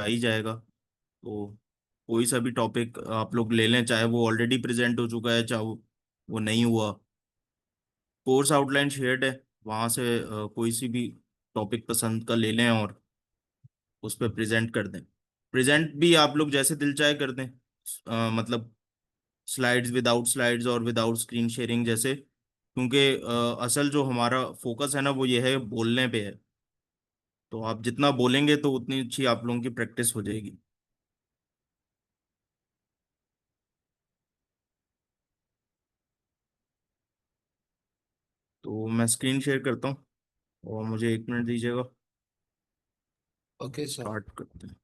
आ ही जाएगा। तो कोई सा भी टॉपिक आप लोग ले लें, चाहे वो ऑलरेडी प्रेजेंट हो चुका है, चाहे वो नहीं हुआ। कोर्स आउटलाइन शेयर्ड है, वहां से कोई सी भी टॉपिक पसंद का ले लें और उस पर प्रेजेंट कर दें। प्रेजेंट भी आप लोग जैसे दिल चाहे कर दें, मतलब स्लाइड्स, विदाउट स्लाइड्स और विदाउट स्क्रीन शेयरिंग जैसे, क्योंकि असल जो हमारा फोकस है ना वो ये है, बोलने पे है। तो आप जितना बोलेंगे तो उतनी अच्छी आप लोगों की प्रैक्टिस हो जाएगी। तो मैं स्क्रीन शेयर करता हूँ और मुझे 1 मिनट दीजिएगा। Okay sir. स्टार्ट करते हैं।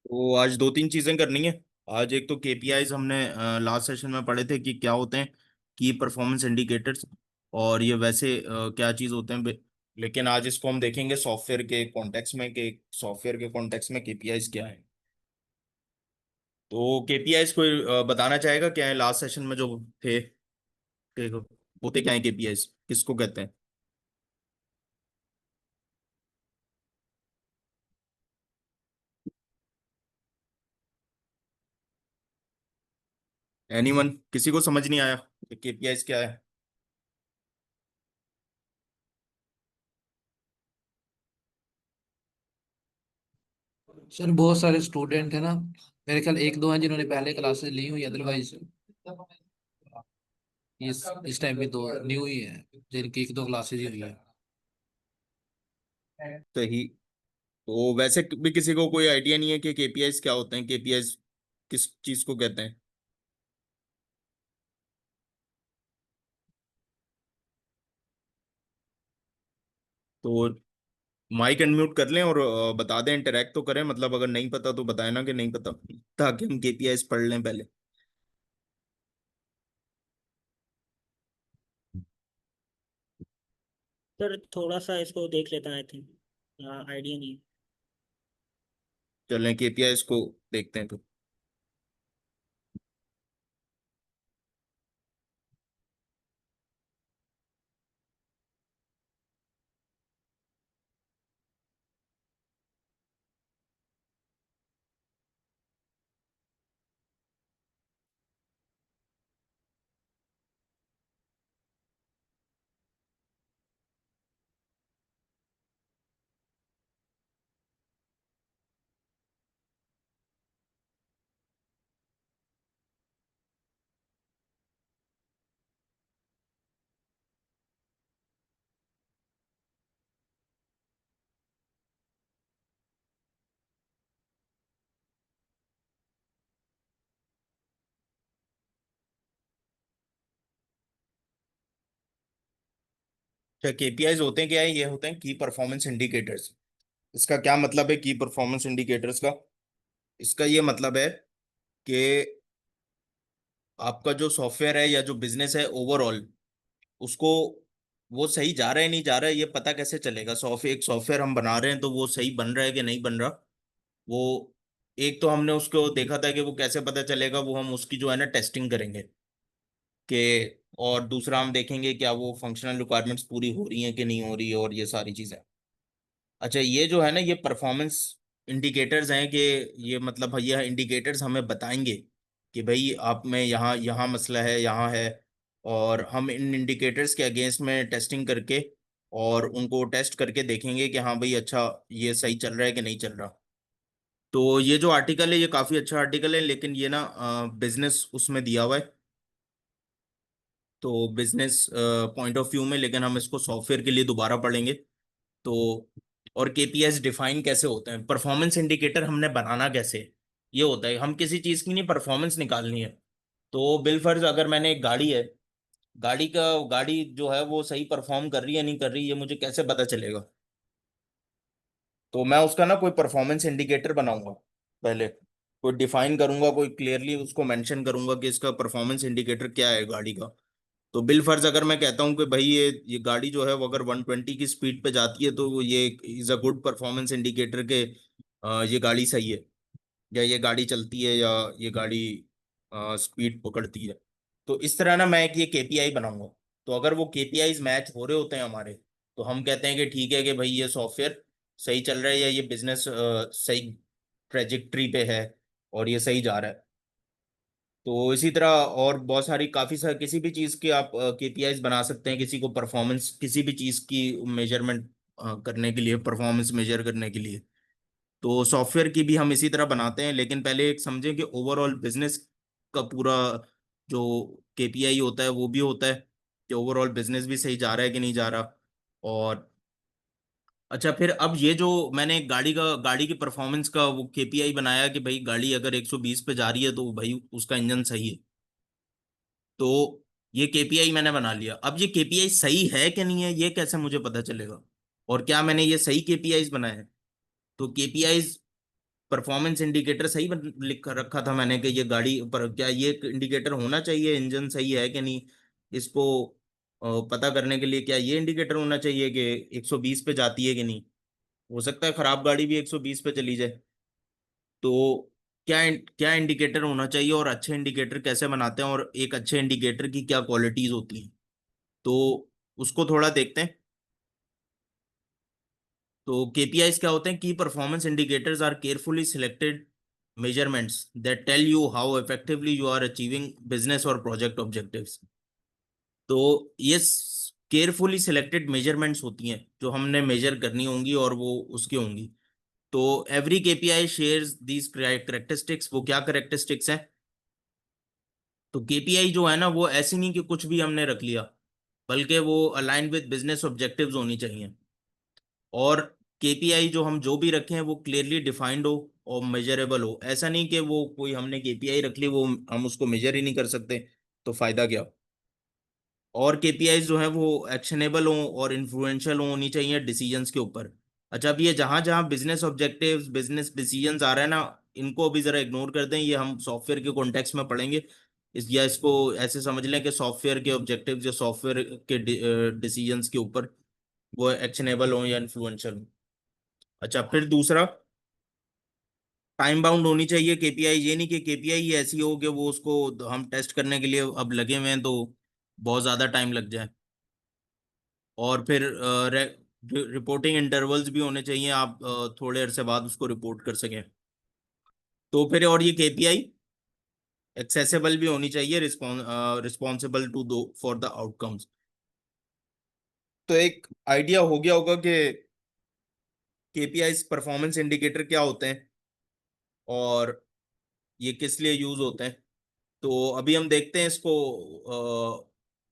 तो आज 2-3 चीजें करनी है। आज एक तो केपीआईज हमने लास्ट सेशन में पढ़े थे कि क्या होते हैं, की परफॉर्मेंस इंडिकेटर्स, और ये वैसे क्या चीज होते हैं लेकिन आज इसको हम देखेंगे सॉफ्टवेयर के कॉन्टेक्स्ट में, कि सॉफ्टवेयर के कॉन्टेक्स्ट में केपीआईज क्या है। तो केपीआईज कोई बताना चाहेगा क्या है लास्ट सेशन में जो थे, कि होते क्या है केपीआईज, किसको कहते हैं? एनीवन, किसी को समझ नहीं आया केपीआईज क्या है? सर बहुत सारे स्टूडेंट है ना, मेरे ख्याल एक दो हैं जिन्होंने पहले क्लासेस ली हुई, अदरवाइज इस टाइम पे दो न्यू ही है जिनकी एक दो क्लासेस ही हुई है। सही। तो वैसे भी किसी को कोई आइडिया नहीं है कि केपीआईज क्या होते हैं, केपीआईज किस चीज को कहते हैं? तो माइक अनम्यूट कर लें और बता दें, इंटरेक्ट तो करें, मतलब अगर नहीं पता तो बताए ना कि नहीं पता, ताकि हम केपीआईज पढ़ लें पहले। सर थोड़ा सा इसको देख लेता है, आई थिंक आइडिया नहीं। चलें केपीआईज को देखते हैं तो। अच्छा, केपीआईज होते हैं क्या है? ये होते हैं की परफॉर्मेंस इंडिकेटर्स। इसका क्या मतलब है की परफॉर्मेंस इंडिकेटर्स का? इसका ये मतलब है कि आपका जो सॉफ्टवेयर है या जो बिजनेस है ओवरऑल, उसको वो सही जा रहा है नहीं जा रहा है, ये पता कैसे चलेगा? एक सॉफ्टवेयर हम बना रहे हैं तो वो सही बन रहा है कि नहीं बन रहा। वो एक तो हमने उसको देखा था कि वो कैसे पता चलेगा, वो हम उसकी जो है ना टेस्टिंग करेंगे कि, और दूसरा हम देखेंगे क्या वो फंक्शनल रिक्वायरमेंट्स पूरी हो रही हैं कि नहीं हो रही है, और ये सारी चीजें। अच्छा, ये जो है ना ये परफॉर्मेंस इंडिकेटर्स हैं, कि ये मतलब ये इंडिकेटर्स हमें बताएंगे कि भाई आप में यहाँ यहाँ मसला है, यहाँ है, और हम इन इंडिकेटर्स के अगेंस्ट में टेस्टिंग करके और उनको टेस्ट करके देखेंगे कि हाँ भाई अच्छा ये सही चल रहा है कि नहीं चल रहा। तो ये जो आर्टिकल है ये काफी अच्छा आर्टिकल है, लेकिन ये ना बिजनेस उसमें दिया हुआ है, तो बिजनेस पॉइंट ऑफ व्यू में, लेकिन हम इसको सॉफ्टवेयर के लिए दोबारा पढ़ेंगे। तो और केपीएस डिफाइन कैसे होते हैं, परफॉर्मेंस इंडिकेटर हमने बनाना कैसे है? ये होता है हम किसी चीज की नहीं परफॉर्मेंस निकालनी है। तो बिलफर्ज अगर मैंने एक गाड़ी है, गाड़ी जो है वो सही परफॉर्म कर रही है नहीं कर रही, ये मुझे कैसे पता चलेगा? तो मैं उसका ना कोई परफॉर्मेंस इंडिकेटर बनाऊंगा, पहले कोई डिफाइन करूंगा, कोई क्लियरली उसको मेंशन करूंगा कि इसका परफॉर्मेंस इंडिकेटर क्या है गाड़ी का। तो बिल फर्ज अगर मैं कहता हूँ कि भाई ये गाड़ी जो है वो अगर 120 की स्पीड पे जाती है तो ये is a good performance indicator के ये गाड़ी सही है, या ये गाड़ी चलती है, या ये गाड़ी स्पीड पकड़ती है। तो इस तरह ना मैं एक ये केपीआई बनाऊंगा। तो अगर वो केपीआईज मैच हो रहे होते हैं हमारे, तो हम कहते हैं कि ठीक है कि भाई ये सॉफ्टवेयर सही चल रहा है, या ये बिजनेस सही ट्रेजेक्ट्री पे है और ये सही जा रहा है। तो इसी तरह और बहुत सारी काफी सारी किसी भी चीज के आप केपीआईज बना सकते हैं, किसी को परफॉर्मेंस किसी भी चीज की मेजरमेंट करने के लिए, परफॉर्मेंस मेजर करने के लिए। तो सॉफ्टवेयर की भी हम इसी तरह बनाते हैं, लेकिन पहले एक समझें कि ओवरऑल बिजनेस का पूरा जो केपीआई होता है वो भी होता है कि ओवरऑल बिजनेस भी सही जा रहा है कि नहीं जा रहा। और अच्छा, फिर अब ये जो मैंने गाड़ी की परफॉर्मेंस का वो केपीआई बनाया कि भाई गाड़ी अगर 120 पे जा रही है तो भाई उसका इंजन सही है। तो ये केपीआई मैंने बना लिया। अब ये केपीआई सही है कि नहीं है ये कैसे मुझे पता चलेगा, और क्या मैंने ये सही केपीआईज बनाए हैं? तो केपीआईज परफॉर्मेंस इंडिकेटर सही लिख कर रखा था मैंने कि ये गाड़ी पर क्या ये इंडिकेटर होना चाहिए, इंजन सही है कि नहीं, इसको पता करने के लिए क्या ये इंडिकेटर होना चाहिए कि 120 पे जाती है कि नहीं। हो सकता है खराब गाड़ी भी 120 पे चली जाए। तो क्या क्या इंडिकेटर होना चाहिए, और अच्छे इंडिकेटर कैसे बनाते हैं, और एक अच्छे इंडिकेटर की क्या क्वालिटीज होती हैं, तो उसको थोड़ा देखते हैं। तो केपीआईज क्या होते हैं? Key performance indicators are carefully selected measurements that tell you how effectively you are achieving business or project objectives। तो ये केयरफुली सिलेक्टेड मेजरमेंट्स होती हैं जो हमने मेजर करनी होंगी और वो उसकी होंगी। तो every KPI shares these characteristics. वो क्या करेक्टरिस्टिक्स हैं? तो केपीआई जो है ना वो ऐसी नहीं कि कुछ भी हमने रख लिया, बल्कि वो अलाइन विद बिजनेस ऑब्जेक्टिव्स होनी चाहिए। और केपीआई जो हम जो भी रखें हैं वो क्लियरली डिफाइंड हो और मेजरेबल हो। ऐसा नहीं कि वो कोई हमने केपीआई रख ली वो हम उसको मेजर ही नहीं कर सकते, तो फायदा क्या। और केपीआई जो है वो एक्शनेबल हो और इन्फ्लुएंशियल होनी चाहिए डिसीजंस के ऊपर। अच्छा, अब ये जहां जहां बिजनेस ऑब्जेक्टिव्स बिजनेस डिसीजंस आ रहे हैं ना, इनको अभी जरा इग्नोर कर दें, ये हम सॉफ्टवेयर के कॉन्टेक्स्ट में पढ़ेंगे। या इसको ऐसे समझ लें कि सॉफ्टवेयर के ऑब्जेक्टिव्स या सॉफ्टवेयर के डिसीजंस के ऊपर वो एक्शनेबल हो या इन्फ्लुएंशियल हो। अच्छा, फिर दूसरा, टाइम बाउंड होनी चाहिए केपीआई। ये नहीं कि केपीआई ऐसी हो कि वो उसको हम टेस्ट करने के लिए अब लगे हुए हैं तो बहुत ज्यादा टाइम लग जाए। और फिर रिपोर्टिंग इंटरवल्स भी होने चाहिए, आप थोड़े अरसे बाद उसको रिपोर्ट कर सकें। तो फिर और ये केपीआई एक्सेसिबल भी होनी चाहिए, रिस्पॉन्सिबल टू दो फॉर द आउटकम्स। तो एक आइडिया हो गया होगा कि केपीआई परफॉर्मेंस इंडिकेटर क्या होते हैं और ये किस लिए यूज होते हैं। तो अभी हम देखते हैं इसको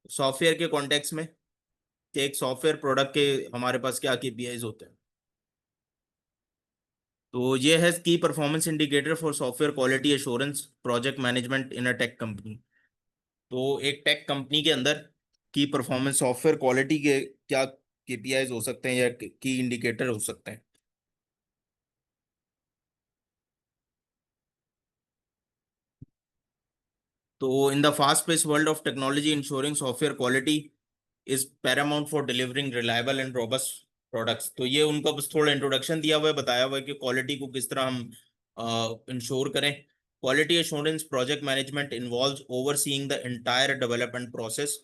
सॉफ्टवेयर के कॉन्टेक्स्ट में कि एक सॉफ्टवेयर प्रोडक्ट के हमारे पास क्या केपीआईज होते हैं। तो ये है की performance indicator for software quality assurance project management in a tech company. तो एक टेक कंपनी के अंदर की परफॉर्मेंस सॉफ्टवेयर क्वालिटी के क्या केपीआईज हो सकते हैं या की इंडिकेटर हो सकते हैं। तो in the fast pace world of technology ensuring software quality is paramount for delivering reliable and robust products. तो ये उनका बस थोड़ा इंट्रोडक्शन दिया हुआ है, बताया हुआ है कि क्वालिटी को किस तरह हम इंश्योर करें। Quality assurance project management involves overseeing the entire development process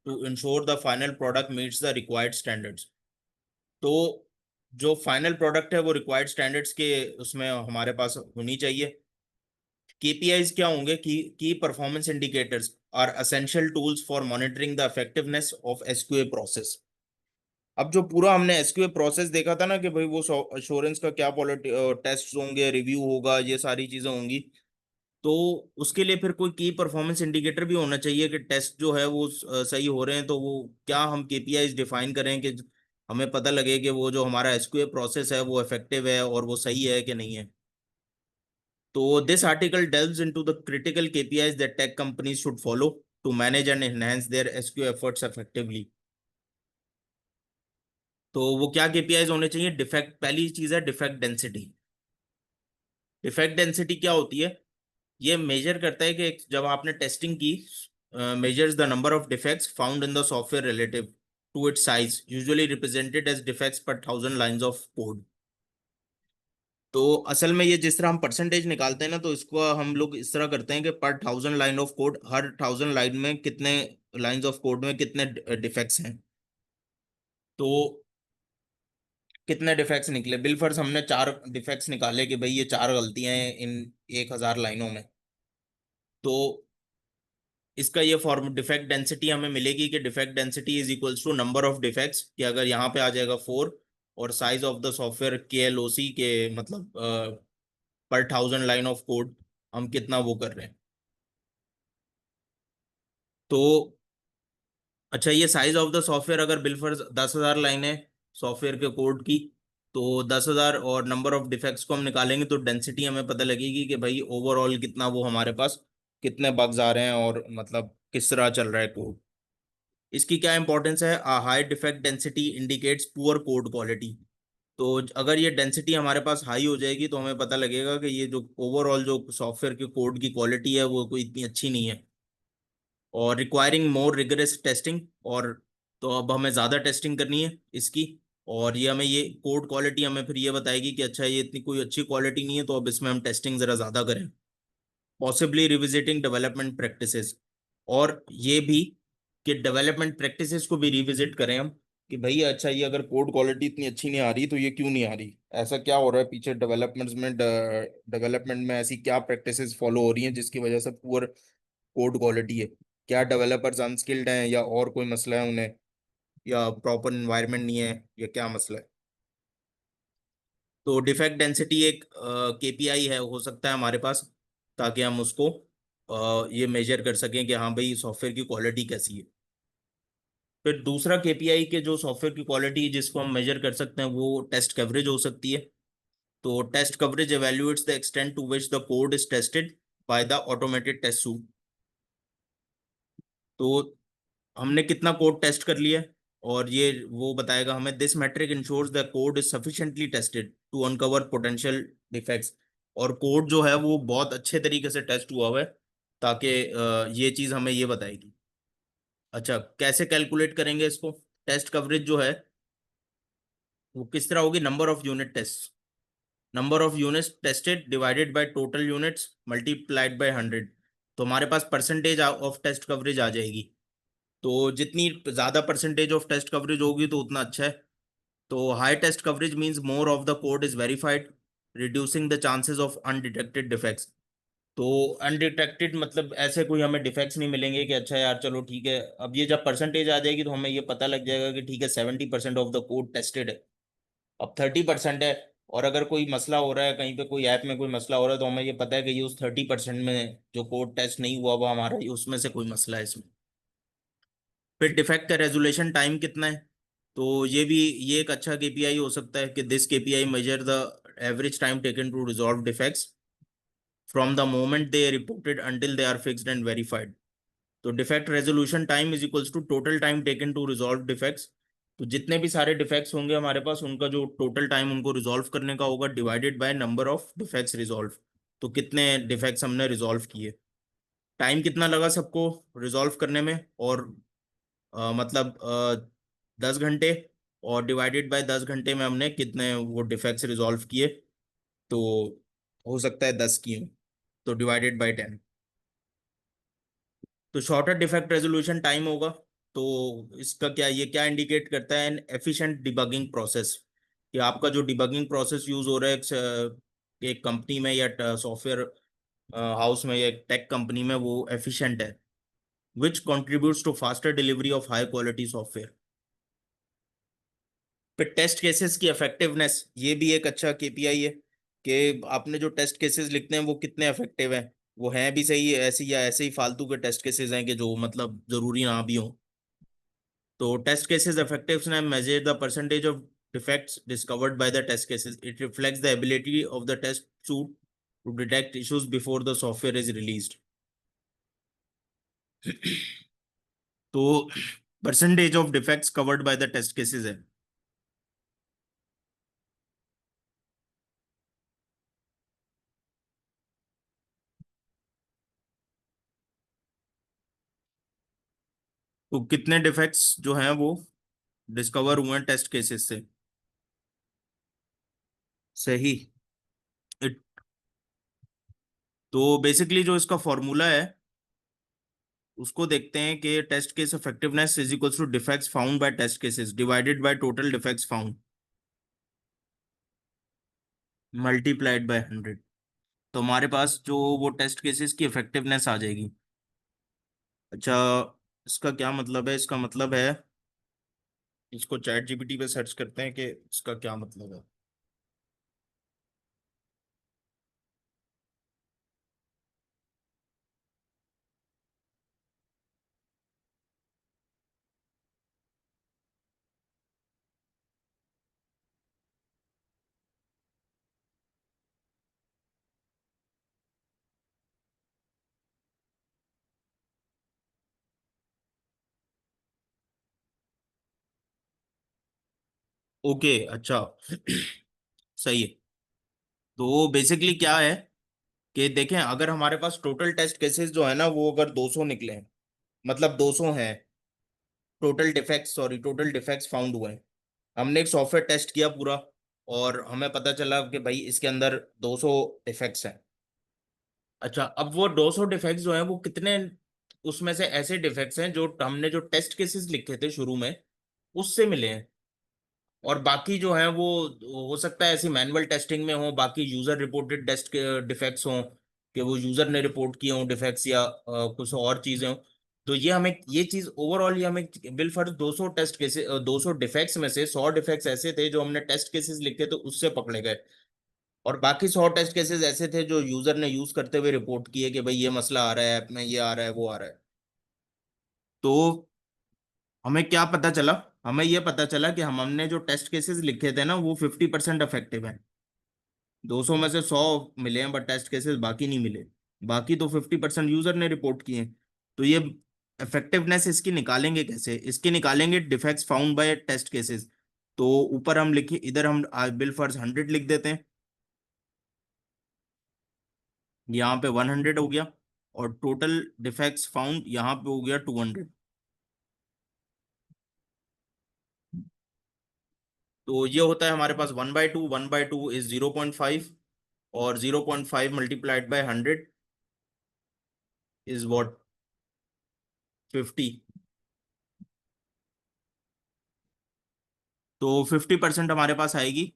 to ensure the final product meets the required standards. तो जो फाइनल प्रोडक्ट है वो रिक्वायर्ड स्टैंडर्ड्स के उसमें हमारे पास होनी चाहिए। केपीआईज क्या होंगे? Key performance indicators are essential tools for monitoring the effectiveness of SQA process. अब जो पूरा हमने एसक्यूए प्रोसेस देखा था ना कि भाई वो अश्योरेंस का क्या पॉलिटी टेस्ट होंगे, रिव्यू होगा, ये सारी चीजें होंगी। तो उसके लिए फिर कोई की परफॉर्मेंस इंडिकेटर भी होना चाहिए कि टेस्ट जो है वो सही हो रहे हैं। तो वो क्या हम केपीआईज डिफाइन करें कि हमें पता लगे कि वो जो हमारा एसक्यूए प्रोसेस है वो इफेक्टिव है और वो सही है कि नहीं है। So this article delves into the critical KPIs that tech companies should follow to manage and enhance their SQ efforts effectively. तो वो क्या केपीआईज होने चाहिए? डिफेक्ट, पहली चीज है डिफेक्ट डेंसिटी। डिफेक्ट डेंसिटी क्या होती है? ये मेजर करता है कि जब आपने टेस्टिंग की, measures the number of defects found in the software relative to its size, usually represented as defects per 1000 lines of code. तो असल में ये जिस तरह हम परसेंटेज निकालते हैं ना, तो इसको हम लोग इस तरह करते हैं कि पर 1000 line of code, her 1000 line में कितने लाइंस ऑफ कोड में कितने डिफेक्ट्स हैं। तो कितने डिफेक्ट्स निकले? बिलफर्स हमने 4 डिफेक्ट्स निकाले कि भाई ये 4 गलतियां हैं इन 1000 लाइनों में। तो इसका ये फॉर्म डिफेक्ट डेंसिटी हमें मिलेगी कि defect density is equals to number of defects, कि अगर यहाँ पे आ जाएगा 4, और size of the software KLOC के मतलब पर 1000 लाइन ऑफ कोड हम कितना वो कर रहे हैं। तो अच्छा, ये साइज ऑफ द सॉफ्टवेयर अगर बिलफर्स 10,000 लाइन है सॉफ्टवेयर के कोड की, तो 10,000 और नंबर ऑफ डिफेक्ट्स को हम निकालेंगे तो डेंसिटी हमें पता लगेगी कि भाई ओवरऑल कितना वो हमारे पास कितने बग्स आ रहे हैं और मतलब किस तरह चल रहा है कोड। इसकी क्या इंपॉर्टेंस है? High defect density indicates poor code quality. तो अगर ये डेंसिटी हमारे पास हाई हो जाएगी तो हमें पता लगेगा कि ये जो ओवरऑल जो सॉफ्टवेयर के कोड की क्वालिटी है वो कोई इतनी अच्छी नहीं है, और रिक्वायरिंग मोर रिगरस टेस्टिंग। और तो अब हमें ज़्यादा टेस्टिंग करनी है इसकी, और ये हमें ये कोड क्वालिटी हमें फिर ये बताएगी कि अच्छा ये इतनी कोई अच्छी क्वालिटी नहीं है, तो अब इसमें हम टेस्टिंग ज़रा ज़्यादा करें। पॉसिबली रिविजिटिंग डेवलपमेंट प्रैक्टिसेस, और ये भी कि डेवलपमेंट प्रैक्टिसेस को भी रिविजिट करें हम, कि भाई अच्छा ये अगर कोड क्वालिटी इतनी अच्छी नहीं आ रही तो ये क्यों नहीं आ रही, ऐसा क्या हो रहा है पीछे डेवलपमेंट्स में, डेवलपमेंट में ऐसी क्या प्रैक्टिसेस फॉलो हो रही हैं जिसकी वजह से पुअर कोड क्वालिटी है। क्या डेवलपर्स अनस्किल्ड हैं, या और कोई मसला है उन्हें, या प्रॉपर इन्वायरमेंट नहीं है, या क्या मसला है। तो डिफेक्ट डेंसिटी एक KPI है, हो सकता है हमारे पास, ताकि हम उसको ये मेजर कर सकें कि हाँ भाई सॉफ्टवेयर की क्वालिटी कैसी है। फिर दूसरा KPI के जो सॉफ्टवेयर की क्वालिटी जिसको हम मेजर कर सकते हैं वो टेस्ट कवरेज हो सकती है। तो test coverage evaluates the extent to which the code is tested by the automated test suite. तो हमने कितना कोड टेस्ट कर लिया, और ये वो बताएगा हमें this metric ensures the code is sufficiently tested to uncover potential defects. और कोड जो है वो बहुत अच्छे तरीके से टेस्ट हुआ हुआ है, ताकि ये चीज़ हमें ये बताएगी। अच्छा, कैसे कैलकुलेट करेंगे इसको? टेस्ट कवरेज जो है वो किस तरह होगी? Number of unit test, number of units tested divided by total units multiplied by 100। तो हमारे पास परसेंटेज ऑफ टेस्ट कवरेज आ जाएगी। तो जितनी ज़्यादा परसेंटेज ऑफ टेस्ट कवरेज होगी तो उतना अच्छा है। तो high test coverage means more of the code is verified, reducing the chances of undetected defects. तो अनडिटेक्टेड मतलब ऐसे कोई हमें डिफेक्ट्स नहीं मिलेंगे कि अच्छा यार चलो ठीक है। अब ये जब परसेंटेज आ जाएगी तो हमें ये पता लग जाएगा कि ठीक है 70% ऑफ द कोड टेस्टेड है, अब 30% है। और अगर कोई मसला हो रहा है कहीं पे, कोई ऐप में कोई मसला हो रहा है, तो हमें ये पता है कि ये उस 30% में जो कोड टेस्ट नहीं हुआ हुआ हमारा, ये उसमें से कोई मसला है इसमें। फिर डिफेक्ट का रेजोल्यूशन टाइम कितना है? तो ये भी ये एक अच्छा KPI हो सकता है कि this KPI measure the average time taken to resolve defects from the moment they reported until they are fixed and verified. तो defect resolution time is equals to total time taken to resolve defects. तो जितने भी सारे defects होंगे हमारे पास, उनका जो total time उनको रिजॉल्व करने का होगा divided by number of defects resolve. तो कितने डिफेक्ट्स हमने रिजॉल्व किए, टाइम कितना लगा सबको रिजॉल्व करने में, और मतलब 10 घंटे, और डिवाइडेड बाय 10 घंटे में हमने कितने वो डिफेक्ट्स रिजॉल्व किए। तो हो सकता है 10 किए, तो डिवाइडेड बाय 10। तो शॉर्टर डिफेक्ट रेजोल्यूशन टाइम होगा। तो इसका क्या, ये क्या इंडिकेट करता है? एन एफिशिएंट डिबगिंग प्रोसेस, कि आपका जो डिबगिंग प्रोसेस यूज हो रहा है एक कंपनी में या सॉफ्टवेयर हाउस में या एक टेक कंपनी में, वो एफिशिएंट है, which contributes to faster delivery of high quality software. फिर टेस्ट केसेस की इफेक्टिवनेस, ये भी एक अच्छा KPI है, कि आपने जो टेस्ट केसेस लिखते हैं वो कितने इफेक्टिव हैं, वो हैं भी सही ऐसी, या ऐसे ही फालतू के टेस्ट केसेस हैं कि जो मतलब जरूरी ना भी हो। तो test cases effectiveness measure the percentage of defects discovered by the test cases, it reflects the ability of the test suite to detect issues before the software is released. तो percentage of defects covered by the test cases है। तो कितने defects जो हैं वो discover हुए हैं test cases से? सही। It- तो बेसिकली जो इसका फॉर्मूला है उसको देखते हैं कि test case effectiveness is equals to defects found by test cases divided by total defects found multiplied by 100। तो हमारे पास जो वो टेस्ट केसेस की इफेक्टिवनेस आ जाएगी। अच्छा, इसका क्या मतलब है? इसका मतलब है, इसको चैट जीपीटी पे सर्च करते हैं कि इसका क्या मतलब है। ओके, अच्छा। सही है। तो बेसिकली क्या है कि देखें, अगर हमारे पास टोटल टेस्ट केसेस जो है ना वो अगर 200 निकले हैं, मतलब 200 हैं total defects, sorry total defects found हुए हैं। हमने एक सॉफ्टवेयर टेस्ट किया पूरा और हमें पता चला कि भाई इसके अंदर 200 डिफेक्ट्स हैं। अच्छा, अब वो 200 डिफेक्ट्स जो हैं वो कितने उसमें से ऐसे डिफेक्ट्स हैं जो हमने जो टेस्ट केसेस लिखे थे शुरू में उससे मिले हैं, और बाकी जो है वो हो सकता है ऐसी मैनुअल टेस्टिंग में हो, बाकी यूजर रिपोर्टेड टेस्ट के डिफेक्ट्स हों कि वो यूजर ने रिपोर्ट किए हों डिफेक्ट्स, या कुछ और चीजें हों। तो ये हमें ये चीज ओवरऑल ये हमें बिलफर्ज 200 टेस्ट केसेस, 200 डिफेक्ट्स में से 100 डिफेक्ट्स ऐसे थे जो हमने टेस्ट केसेस लिखे थे उससे पकड़े गए, और बाकी 100 टेस्ट केसेस ऐसे थे जो यूजर ने यूज करते हुए रिपोर्ट किए कि भाई ये मसला आ रहा है ऐप में, ये आ रहा है, वो आ रहा है। तो हमें क्या पता चला? हमें ये पता चला कि हमने जो टेस्ट केसेस लिखे थे ना वो 50% इफेक्टिव है। 200 में से 100 मिले हैं बट टेस्ट केसेस बाकी नहीं मिले। बाकी तो 50% यूजर ने रिपोर्ट किए हैं। तो ये इफेक्टिवनेस इसकी निकालेंगे कैसे? इसकी निकालेंगे defects found by test cases. तो ऊपर हम लिखे, इधर हम बिल फर्ज 100 लिख देते हैं, यहाँ पे 100 हो गया, और टोटल डिफेक्ट्स फाउंड यहाँ पे हो गया 200। तो ये होता है हमारे पास 1/2, 1/2 इज 0.5, और 0.5 मल्टीप्लाइड बाय 100 इज व्हाट, 50। तो 50% हमारे पास आएगी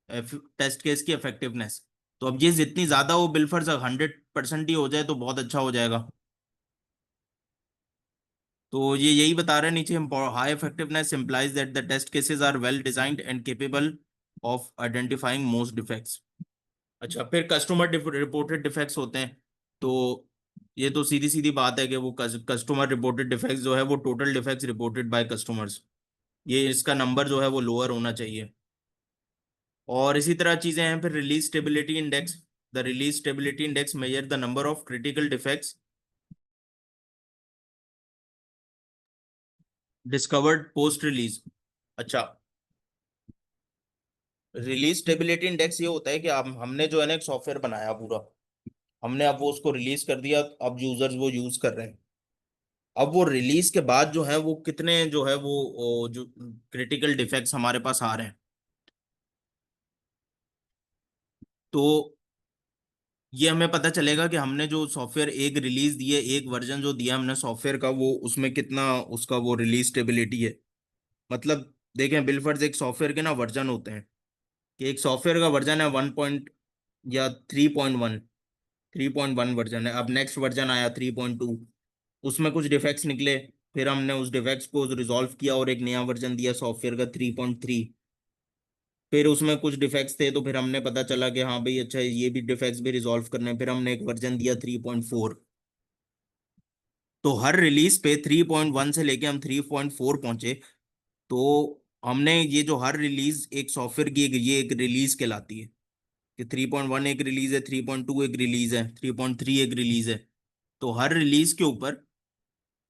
टेस्ट केस की इफेक्टिवनेस। तो अब ये जितनी ज्यादा हो बिलफर्स 100% ही हो जाए तो बहुत अच्छा हो जाएगा। तो ये यही बता रहे हैं नीचे, high effectiveness implies that the test cases are well designed and capable of identifying most defects. अच्छा, फिर कस्टमर रिपोर्टेड डिफेक्ट्स होते हैं। तो ये तो सीधी सीधी बात है कि वो कस्टमर रिपोर्टेड डिफेक्ट्स जो है वो total defects reported by customers, ये इसका नंबर जो है वो लोअर होना चाहिए। और इसी तरह चीजें हैं। फिर release stability index, the release stability index measure the number of critical defects discovered post release. अच्छा, रिलीज स्टेबिलिटी इंडेक्स ये होता है कि अब हमने जो है ना एक सॉफ्टवेयर बनाया पूरा, हमने अब वो उसको रिलीज कर दिया, अब यूजर्स वो यूज कर रहे हैं। अब वो रिलीज के बाद जो है वो कितने जो है वो जो क्रिटिकल डिफेक्ट्स हमारे पास आ रहे हैं। तो ये हमें पता चलेगा कि हमने जो सॉफ्टवेयर एक रिलीज दी है, एक वर्जन जो दिया हमने सॉफ्टवेयर का, वो उसमें कितना उसका वो रिलीज स्टेबिलिटी है। मतलब देखें, बिलफर्ज एक सॉफ्टवेयर के ना वर्जन होते हैं, कि एक सॉफ्टवेयर का वर्जन है 1 या 3.1, 3.1 वर्जन है। अब नेक्स्ट वर्जन आया 3.2, उसमें कुछ डिफेक्ट्स निकले, फिर हमने उस डिफेक्ट्स को रिजॉल्व किया और एक नया वर्जन दिया सॉफ्टवेयर का 3.3। फिर उसमें कुछ डिफेक्ट्स थे तो फिर हमने पता चला कि हाँ भाई अच्छा ये भी डिफेक्ट्स भी रिजॉल्व करने हैं, फिर हमने एक वर्जन दिया 3.4। तो हर रिलीज पे 3.1 से लेके हम 3.4 पहुंचे। तो हमने ये जो हर रिलीज एक सॉफ्टवेयर की ये एक रिलीज कहलाती है, कि 3.1 एक रिलीज है, 3.2 एक रिलीज है, 3.3 एक रिलीज है। तो हर रिलीज के ऊपर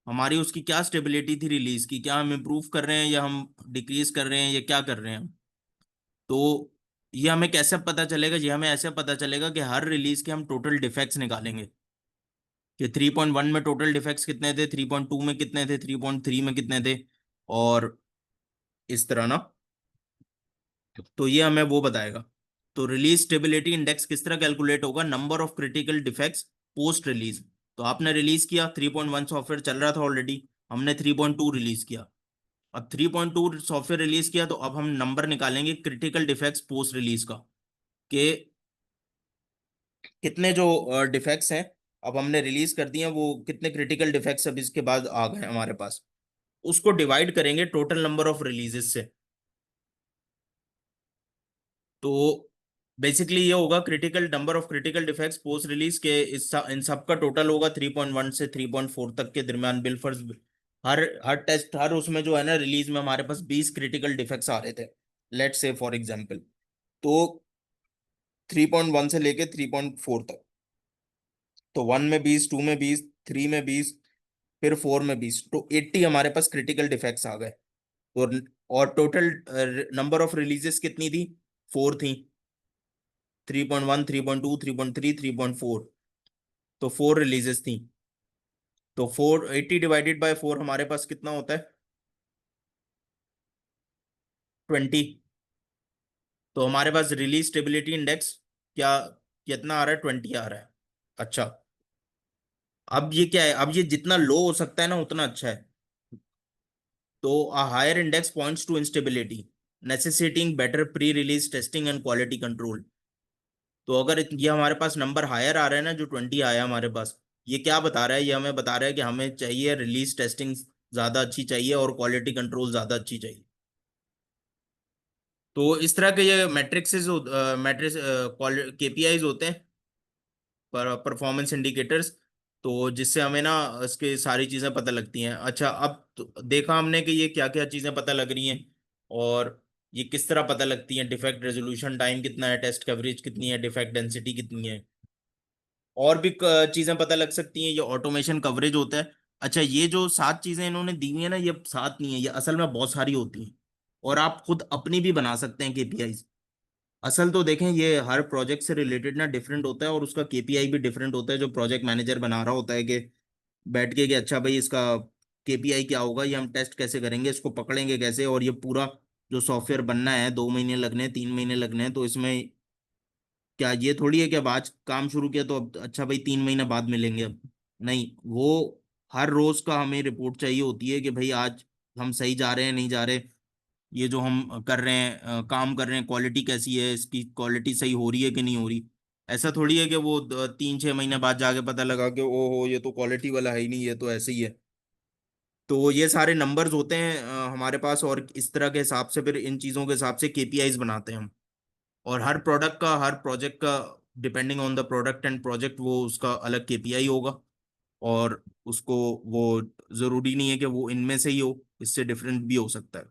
हमारी उसकी क्या स्टेबिलिटी थी रिलीज की, क्या हम इम्प्रूव कर रहे हैं या हम डिक्रीज कर रहे हैं या क्या कर रहे हैं हम। तो ये हमें कैसे पता चलेगा? ये हमें ऐसे पता चलेगा कि हर रिलीज के हम टोटल डिफेक्ट्स निकालेंगे। कि 3.1 में टोटल डिफेक्ट्स कितने थे, 3.2 में कितने थे, 3.3 में कितने थे, और इस तरह ना। तो ये हमें वो बताएगा। तो रिलीज स्टेबिलिटी इंडेक्स किस तरह कैलकुलेट होगा, number of critical defects post release. तो आपने रिलीज किया, 3.1 सॉफ्टवेयर चल रहा था ऑलरेडी, हमने 3.2 रिलीज किया। अब 3.2 सॉफ्टवेयर रिलीज किया, तो अब हम नंबर निकालेंगे क्रिटिकल डिफेक्ट्स पोस्ट रिलीज का, कि कितने जो डिफेक्ट्स हैं अब हमने रिलीज कर दिए हैं, वो कितने क्रिटिकल डिफेक्ट्स अब इसके बाद आ गए हमारे पास, उसको डिवाइड करेंगे टोटल नंबर ऑफ रिलीजेस से। तो बेसिकली ये होगा critical number of critical defects post release के, इन सब का टोटल होगा 3.1 से 3.4 तक के दरमियान बिल फर्ज। हर हर टेस्ट, हर उसमें जो है ना, रिलीज में हमारे पास 20 क्रिटिकल डिफेक्ट्स आ रहे थे, लेट्स से फॉर एग्जांपल। तो 3.1 से लेके 3.4 तक, तो 1 में 20, 2 में 20, 3 में 20, फिर 4 में 20, तो 80 हमारे पास क्रिटिकल डिफेक्ट्स आ गए। और टोटल नंबर ऑफ रिलीजेस कितनी थी, 4 थी, 3.1, 3.2, 3.3, 3.4, तो 4 रिलीजेस थी। तो 480 डिवाइडेड बाय 4 हमारे पास कितना होता है, 20। तो हमारे पास रिलीज स्टेबिलिटी इंडेक्स क्या, कितना आ रहा है, 20 आ रहा है। अच्छा, अब ये क्या है, अब ये जितना लो हो सकता है ना उतना अच्छा है। तो a higher index points to instability, necessitating better pre-release testing and quality control। तो अगर ये हमारे पास नंबर हायर आ रहा है ना, जो 20 आया हमारे पास, ये क्या बता रहा है, ये हमें बता रहा है कि हमें चाहिए रिलीज टेस्टिंग ज्यादा अच्छी चाहिए और क्वालिटी कंट्रोल ज्यादा अच्छी चाहिए। तो इस तरह के ये मैट्रिक्सेस, मैट्रिक्स केपीआईज होते हैं, परफॉर्मेंस इंडिकेटर्स। तो जिससे हमें ना इसके सारी चीजें पता लगती हैं। अच्छा, अब तो देखा हमने कि ये क्या क्या चीजें पता लग रही हैं, और ये किस तरह पता लगती हैं, डिफेक्ट रेजोल्यूशन टाइम कितना है, टेस्ट कवरेज कितनी है, डिफेक्ट डेंसिटी कितनी है, और भी चीजें पता लग सकती हैं, ये ऑटोमेशन कवरेज होता है। अच्छा, ये जो 7 चीजें इन्होंने दी हुई है ना, ये 7 नहीं है, ये असल में बहुत सारी होती हैं, और आप खुद अपनी भी बना सकते हैं केपीआई। असल तो देखें, ये हर प्रोजेक्ट से रिलेटेड ना डिफरेंट होता है, और उसका केपीआई भी डिफरेंट होता है, जो प्रोजेक्ट मैनेजर बना रहा होता है कि बैठ के कि अच्छा भाई इसका केपीआई क्या होगा, ये हम टेस्ट कैसे करेंगे, इसको पकड़ेंगे कैसे, और ये पूरा जो सॉफ्टवेयर बनना है 2 महीने लगने हैं, 3 महीने लगने हैं, तो इसमें क्या ये थोड़ी है कि अब आज काम शुरू किया तो अब अच्छा भाई 3 महीने बाद मिलेंगे अब, नहीं। वो हर रोज का हमें रिपोर्ट चाहिए होती है कि भाई आज हम सही जा रहे हैं, नहीं जा रहे, ये जो हम कर रहे हैं, काम कर रहे हैं, क्वालिटी कैसी है, इसकी क्वालिटी सही हो रही है कि नहीं हो रही। ऐसा थोड़ी है कि वो 3-6 महीने बाद जाके पता लगा कि ओहो ये तो क्वालिटी वाला है ही नहीं, ये तो ऐसे ही है। तो ये सारे नंबर्स होते हैं हमारे पास, और इस तरह के हिसाब से फिर इन चीज़ों के हिसाब से केपीआईज बनाते हैं हम। और हर प्रोडक्ट का, हर प्रोजेक्ट का, depending on the product and project, वो उसका अलग केपीआई होगा। और उसको वो जरूरी नहीं है कि वो इनमें से ही हो, इससे डिफरेंट भी हो सकता है।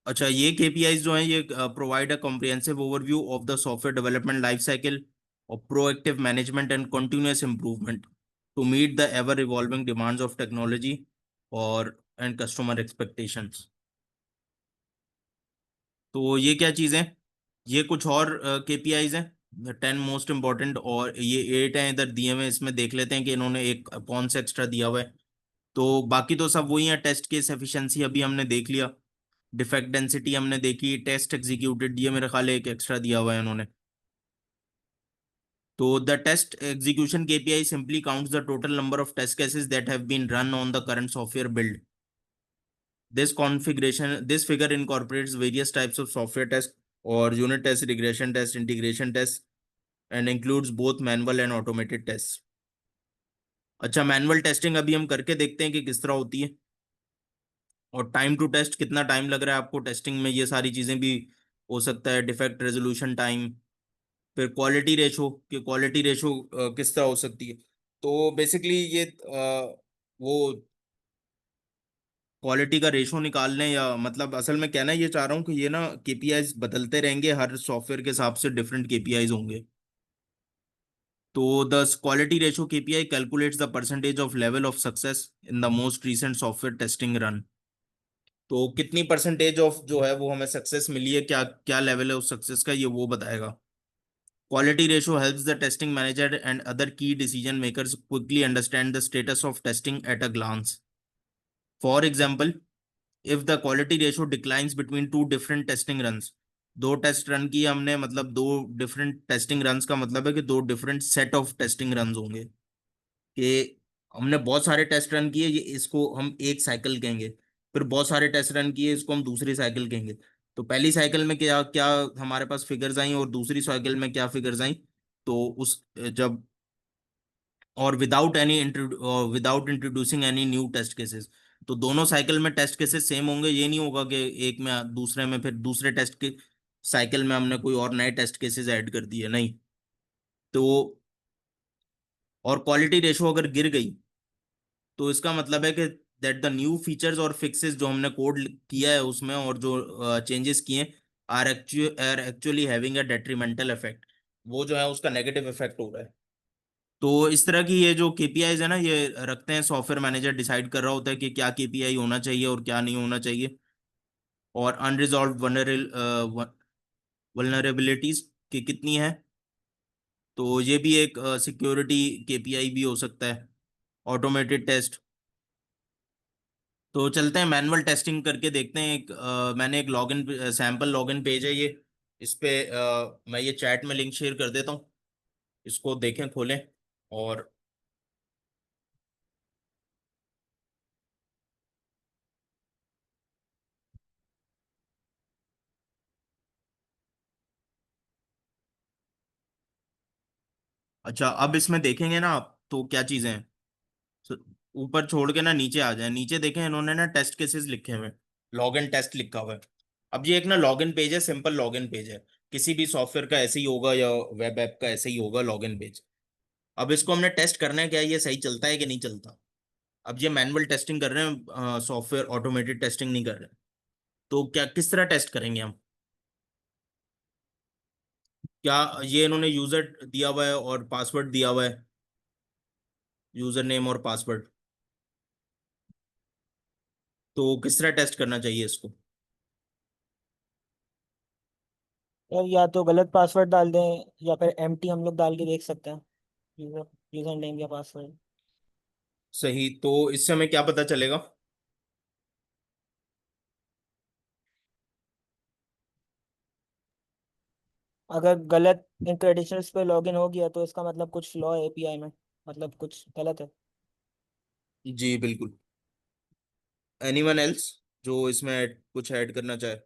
अच्छा, ये केपीआईज जो हैं, ये provide a comprehensive overview of the software development life cycle और proactive management and continuous improvement to meet the ever evolving demands of technology और एंड कस्टमर एक्सपेक्टेशंस। तो ये क्या चीज़ें, ये कुछ और केपीआईज हैं, 10 मोस्ट इम्पोर्टेंट, और ये 8 हैं इधर दिए हुए हैं। इसमें देख लेते हैं कि इन्होंने एक कौन सा एक्स्ट्रा दिया हुआ है। तो बाकी तो सब वही है, टेस्ट केस एफिशिएंसी अभी हमने देख लिया, डिफेक्ट डेंसिटी हमने देखी, टेस्ट एग्जीक्यूटेड, ये मेरे ख्याल है एक एक्स्ट्रा दिया हुआ है इन्होंने। तो the test execution KPI simply counts the total number of test cases that have been run on the current software build. This figure incorporates various types of software tests or unit test, regression test, integration test, and includes both manual and automated tests। अच्छा, manual testing अभी हम करके देखते हैं कि किस तरह होती है, और टाइम टू टेस्ट कितना टाइम लग रहा है आपको टेस्टिंग में, ये सारी चीजें भी हो सकता है, डिफेक्ट रेजोल्यूशन टाइम, फिर क्वालिटी रेशो, कि क्वालिटी रेशो किस तरह हो सकती है। तो बेसिकली ये वो क्वालिटी का रेशो निकालने, या मतलब असल में कहना ये चाह रहा हूँ कि ये ना केपीआईज बदलते रहेंगे, हर सॉफ्टवेयर के हिसाब से डिफरेंट केपीआईज होंगे। तो the quality ratio KPI calculates the percentage of level of success in the most recent software testing run. तो कितनी परसेंटेज ऑफ जो है वो हमें सक्सेस मिली है, क्या क्या लेवल है उस सक्सेस का, ये वो बताएगा। Quality ratio helps the testing manager and other key decision makers quickly understand the status of testing at a glance. For example, if the quality ratio declines between two different testing runs, दो test run की हमने, मतलब दो different testing runs का मतलब है कि दो different set of testing runs होंगे, कि हमने बहुत सारे टेस्ट रन किए, ये इसको हम एक साइकिल कहेंगे, फिर बहुत सारे टेस्ट रन किए, इसको हम दूसरी साइकिल कहेंगे। तो पहली साइकिल में क्या क्या हमारे पास फिगर्स आई और दूसरी साइकिल में क्या फिगर्स आई, तो उस जब, और without introducing any new test cases, तो दोनों साइकिल में टेस्ट केसेस सेम होंगे, ये नहीं होगा कि एक में दूसरे में फिर दूसरे टेस्ट के साइकिल में हमने कोई और नए टेस्ट केसेस ऐड कर दिए, नहीं। तो और क्वालिटी रेशो अगर गिर गई, तो इसका मतलब है कि दैट द न्यू फीचर्स और फिक्सेस जो हमने कोड किया है उसमें और जो चेंजेस किए are actually having a detrimental effect, वो जो है उसका नेगेटिव इफेक्ट हो रहा है। तो इस तरह की ये जो केपीआईज है ना, ये रखते हैं सॉफ्टवेयर मैनेजर, डिसाइड कर रहा होता है कि क्या केपीआई होना चाहिए और क्या नहीं होना चाहिए। और अनरिजॉल्व वल्नरेबिलिटीज की कितनी है, तो ये भी एक सिक्योरिटी केपीआई भी हो सकता है। ऑटोमेटेड टेस्ट, तो चलते हैं मैनुअल टेस्टिंग करके देखते हैं। मैंने एक लॉगिन सैम्पल लॉगिन पेज है ये, इस पे मैं ये चैट में लिंक शेयर कर देता हूँ, इसको देखें, खोलें। और अच्छा, अब इसमें देखेंगे ना आप, तो क्या चीजें हैं, तो ऊपर छोड़ के ना नीचे आ जाए, नीचे देखें इन्होंने ना टेस्ट केसेस लिखे हुए हैं, लॉगिन टेस्ट लिखा हुआ है। अब ये एक ना लॉगिन पेज है, सिंपल लॉगिन पेज है, किसी भी सॉफ्टवेयर का ऐसे ही होगा या वेब ऐप का ऐसे ही होगा लॉगिन पेज। अब इसको हमने टेस्ट करना है क्या ये सही चलता है कि नहीं चलता। अब ये मैनुअल टेस्टिंग कर रहे हैं, सॉफ्टवेयर ऑटोमेटेड टेस्टिंग नहीं कर रहे हैं। तो क्या किस तरह टेस्ट करेंगे हम, क्या ये इन्होंने यूजर दिया हुआ है और पासवर्ड दिया हुआ है, यूजर नेम और पासवर्ड, तो किस तरह टेस्ट करना चाहिए इसको। यार या तो गलत पासवर्ड डाल दें या फिर एम्प्टी हम लोग डाल के देख सकते हैं, यूजर यूजर नेम या पासवर्ड। सही, तो इससे हमें क्या पता चलेगा। अगर गलत इन क्रेडेंशियल्स पे लॉगिन हो गया तो इसका मतलब कुछ फ्लॉ है एपीआई में, मतलब कुछ गलत है। जी बिल्कुल। एनीवन एल्स जो इसमें कुछ ऐड करना चाहे।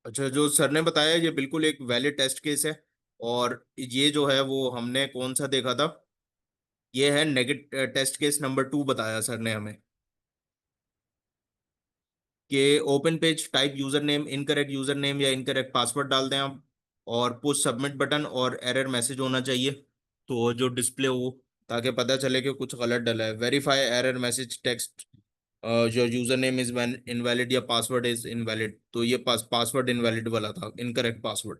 अच्छा, जो सर ने बताया ये बिल्कुल एक वैलिड टेस्ट केस है। और ये जो है वो हमने कौन सा देखा था, ये है नेगेटिव टेस्ट केस नंबर 2 बताया सर ने हमें, कि open page type user name, incorrect user name या इनकरेक्ट पासवर्ड डाल दें आप, और पुश सबमिट बटन और एरर मैसेज होना चाहिए, तो जो डिस्प्ले हो, ताकि पता चले कि कुछ गलत डला है। वेरीफाई एरर मैसेज टेक्स्ट, जो यूजर नेम इज इनवैलिड या पासवर्ड इज इनवैलिड, तो ये पासवर्ड इनवैलिड वाला था, इनकरेक्ट पासवर्ड।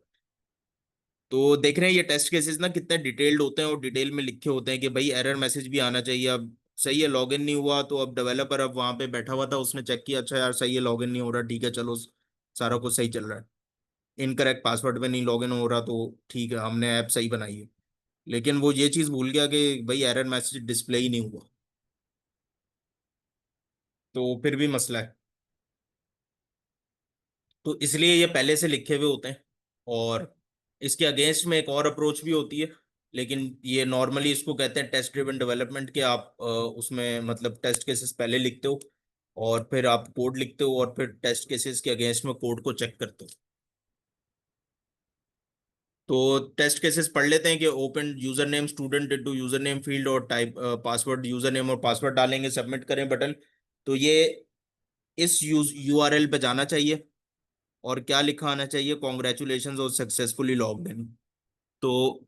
तो देख रहे हैं ये टेस्ट केसेस ना कितने डिटेल्ड होते हैं और डिटेल में लिखे होते हैं कि भाई एरर मैसेज भी आना चाहिए। अब सही है, लॉगिन नहीं हुआ, तो अब डेवलपर अब वहां पे बैठा हुआ था, उसने चेक किया, अच्छा यार सही है, लॉगिन नहीं हो रहा, ठीक है चलो सारा कुछ सही चल रहा है। इनकरेक्ट पासवर्ड पे नहीं लॉगिन हो रहा, तो ठीक है हमने ऐप सही बनाई है। लेकिन वो ये चीज भूल गया कि भाई एरर मैसेज डिस्प्ले ही नहीं हुआ, तो फिर भी मसला है। तो इसलिए ये पहले से लिखे हुए होते हैं। और इसके अगेंस्ट में एक और अप्रोच भी होती है, लेकिन ये नॉर्मली इसको कहते हैं टेस्ट ड्रिवन डेवलपमेंट, के आप उसमें मतलब टेस्ट केसेस पहले लिखते हो और फिर आप कोड लिखते हो और फिर टेस्ट केसेस के अगेंस्ट में कोड को चेक करते हो। तो टेस्ट केसेस पढ़ लेते हैं कि open user name student into user name field और टाइप पासवर्ड, यूजर नेम और पासवर्ड डालेंगे, सबमिट करें बटन, तो ये इस यूआरएल पे जाना चाहिए और क्या लिखा आना चाहिए, कॉन्ग्रेचुलेशन और सक्सेसफुली लॉग्ड इन। तो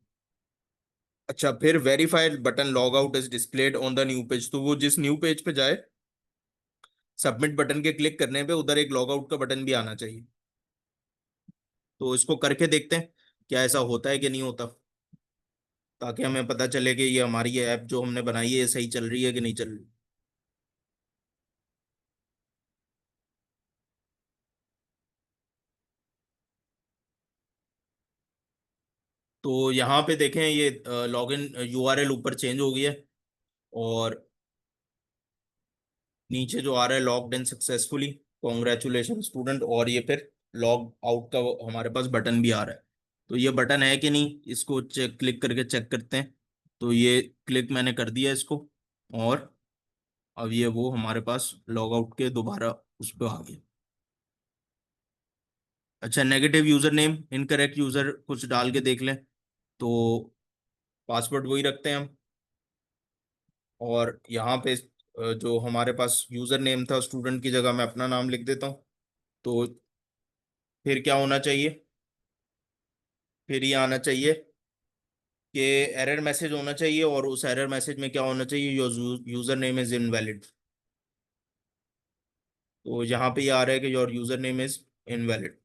अच्छा, फिर verified button log out is displayed on the new page, तो वो जिस न्यू पेज पे जाए, सबमिट बटन के क्लिक करने पे उधर एक लॉग आउट का बटन भी आना चाहिए। तो इसको करके देखते हैं। क्या ऐसा होता है कि नहीं होता, ताकि हमें पता चले कि ये हमारी ऐप जो हमने बनाई है ये सही चल रही है कि नहीं चल रही। तो यहाँ पे देखें ये लॉगिन यूआरएल ऊपर चेंज हो गया है, और नीचे जो आ रहा है logged in successfully, congratulation student, और ये फिर लॉग आउट का हमारे पास बटन भी आ रहा है। तो ये बटन है कि नहीं, इसको चेक क्लिक करके चेक करते हैं। तो ये क्लिक मैंने कर दिया इसको, और अब ये वो हमारे पास लॉग आउट के दोबारा उस पर आ गया। अच्छा, negative user name, incorrect user कुछ डाल के देख लें। तो पासवर्ड वही रखते हैं हम, और यहाँ पे जो हमारे पास यूजर नेम था स्टूडेंट की जगह मैं अपना नाम लिख देता हूँ। तो फिर क्या होना चाहिए, फिर ये आना चाहिए कि एरर मैसेज होना चाहिए, और उस एरर मैसेज में क्या होना चाहिए, your user name is invalid. तो यहाँ पे ये आ रहा है कि your user name is invalid.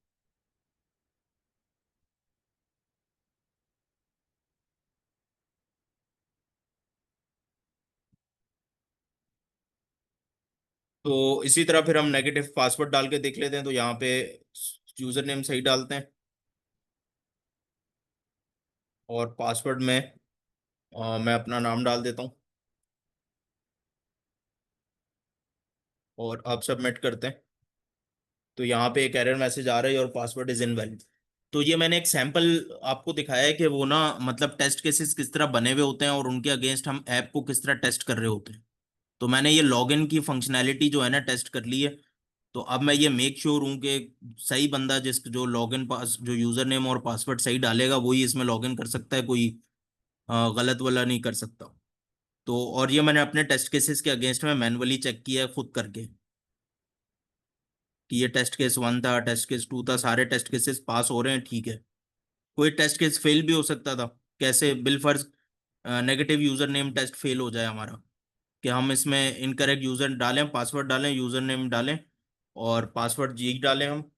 तो इसी तरह फिर हम नेगेटिव पासवर्ड डाल के देख लेते हैं। तो यहाँ पे यूजर नेम सही डालते हैं, और पासवर्ड में मैं अपना नाम डाल देता हूँ, और अब सबमिट करते हैं। तो यहाँ पे एक एरर मैसेज आ रहा है और पासवर्ड इज इनवैलिड। तो ये मैंने एक सैंपल आपको दिखाया है कि वो ना मतलब टेस्ट केसेस किस तरह बने हुए होते हैं, और उनके अगेंस्ट हम ऐप को किस तरह टेस्ट कर रहे होते हैं। तो मैंने ये लॉगिन की फंक्शनैलिटी जो है ना टेस्ट कर ली है। तो अब मैं ये मेक श्योर हूँ कि सही बंदा जिस जो लॉगिन पास जो यूजर नेम और पासवर्ड सही डालेगा वही इसमें लॉगिन कर सकता है, कोई गलत वाला नहीं कर सकता। तो और ये मैंने अपने टेस्ट केसेस के अगेंस्ट में मैनुअली चेक किया है खुद करके, कि ये टेस्ट केस 1 था, टेस्ट केस 2 था, सारे टेस्ट केसेस पास हो रहे हैं, ठीक है। कोई टेस्ट केस फेल भी हो सकता था। कैसे, बिलफर्ज negative user name test fail हो जाए हमारा, कि हम इसमें इनकरेक्ट यूजर डालें, पासवर्ड डालें, यूजर नेम डालें, और पासवर्ड यही डालें हम,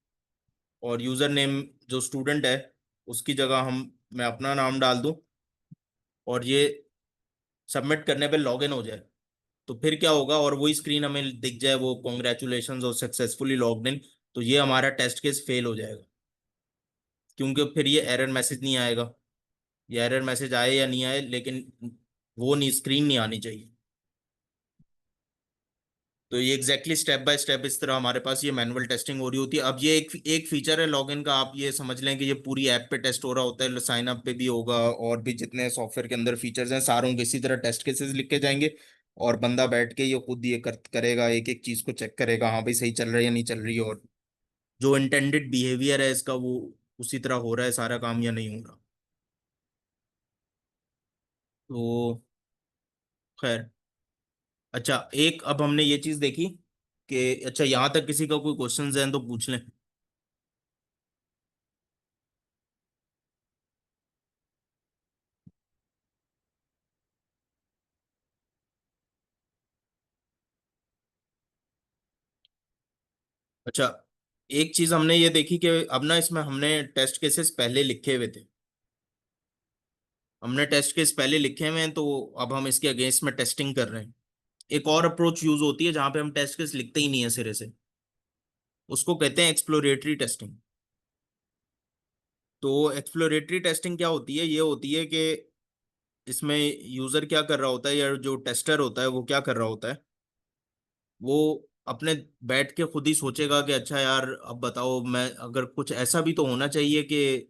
और यूजर नेम जो स्टूडेंट है उसकी जगह हम मैं अपना नाम डाल दूं, और ये सबमिट करने पे लॉगिन हो जाए। तो फिर क्या होगा, और वही स्क्रीन हमें दिख जाए, वो कॉन्ग्रेचुलेशन और सक्सेसफुली लॉग्ड इन। तो ये हमारा टेस्ट केस फेल हो जाएगा, क्योंकि फिर ये एरर मैसेज नहीं आएगा। ये एरर मैसेज आए या नहीं आए, लेकिन वो नहीं, स्क्रीन नहीं आनी चाहिए। तो ये एग्जैक्टली स्टेप बाय स्टेप इस तरह हमारे पास ये मैनुअल टेस्टिंग हो रही होती है। अब ये एक फीचर है लॉगिन का, आप ये समझ लें कि ये पूरी ऐप पे टेस्ट हो रहा होता है, साइन अप पे भी होगा, और भी जितने सॉफ्टवेयर के अंदर फीचर्स हैं सारों के इसी तरह टेस्ट केसेस लिखे जाएंगे, और बंदा बैठ के ये खुद ये करेगा, एक एक चीज को चेक करेगा, हाँ भाई सही चल रहा है या नहीं चल रही है, और जो इंटेंडेड बिहेवियर है इसका वो उसी तरह हो रहा है सारा काम या नहीं हो रहा। तो खैर, अच्छा एक अब हमने ये चीज देखी कि अच्छा यहाँ तक किसी का कोई क्वेश्चंस हैं तो पूछ लें। अच्छा, एक चीज हमने ये देखी कि अब ना इसमें हमने टेस्ट केसेस पहले लिखे हुए थे, हमने टेस्ट केस पहले लिखे हुए हैं, तो अब हम इसके अगेंस्ट में टेस्टिंग कर रहे हैं। एक और अप्रोच यूज होती है जहां पे हम टेस्ट केस लिखते ही नहीं है सिरे से, उसको कहते हैं एक्सप्लोरेटरी टेस्टिंग। तो एक्सप्लोरेटरी टेस्टिंग क्या होती है, ये होती है कि इसमें यूजर क्या कर रहा होता है, या जो टेस्टर होता है वो क्या कर रहा होता है, वो अपने बैठ के खुद ही सोचेगा कि अच्छा यार अब बताओ, मैं अगर कुछ ऐसा भी तो होना चाहिए कि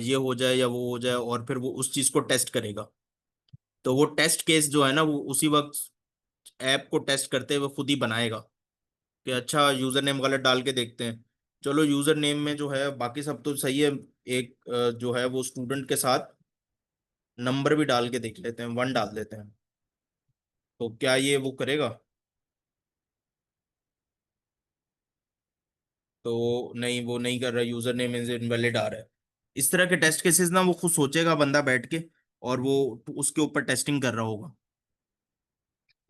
ये हो जाए या वो हो जाए, और फिर वो उस चीज को टेस्ट करेगा। तो वो टेस्ट केस जो है ना वो उसी वक्त ऐप को टेस्ट करते हुए खुद ही बनाएगा, कि अच्छा यूजर नेम गलत डाल के देखते हैं। चलो यूजर नेम में जो है बाकी सब तो सही है, एक जो है वो स्टूडेंट के साथ नंबर भी डाल के देख लेते हैं, 1 डाल देते हैं। तो क्या ये वो करेगा? तो नहीं, वो नहीं कर रहा, यूजर नेम इज इनवैलिड आ रहा है। इस तरह के टेस्ट केसेस ना वो खुद सोचेगा बंदा बैठ के, और वो उसके ऊपर टेस्टिंग कर रहा होगा।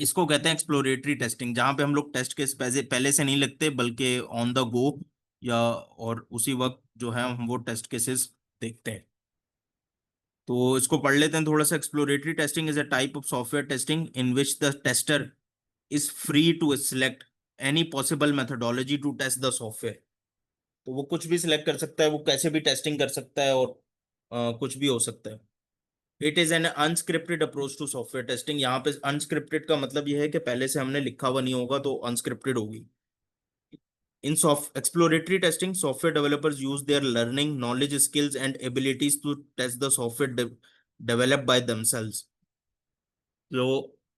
इसको कहते हैं एक्सप्लोरेटरी टेस्टिंग, जहां पे हम लोग टेस्ट केस पहले पहले से नहीं लिखते, बल्कि ऑन द गो या और उसी वक्त जो है हम वो टेस्ट केसेस देखते हैं। तो इसको पढ़ लेते हैं थोड़ा सा। Exploratory testing is a type of software testing in which the tester is free to select any possible methodology to test the software. तो वो कुछ भी सिलेक्ट कर सकता है, वो कैसे भी टेस्टिंग कर सकता है, और कुछ भी हो सकता है। It is an unscripted approach to software testing. यहाँ पे अनस्क्रिप्टेड का मतलब यह है कि पहले से हमने लिखा हुआ नहीं होगा, तो अनस्क्रिप्टेड होगी। In exploratory testing, software developers use their learning, knowledge, skills, and abilities to test the software developed by themselves. जो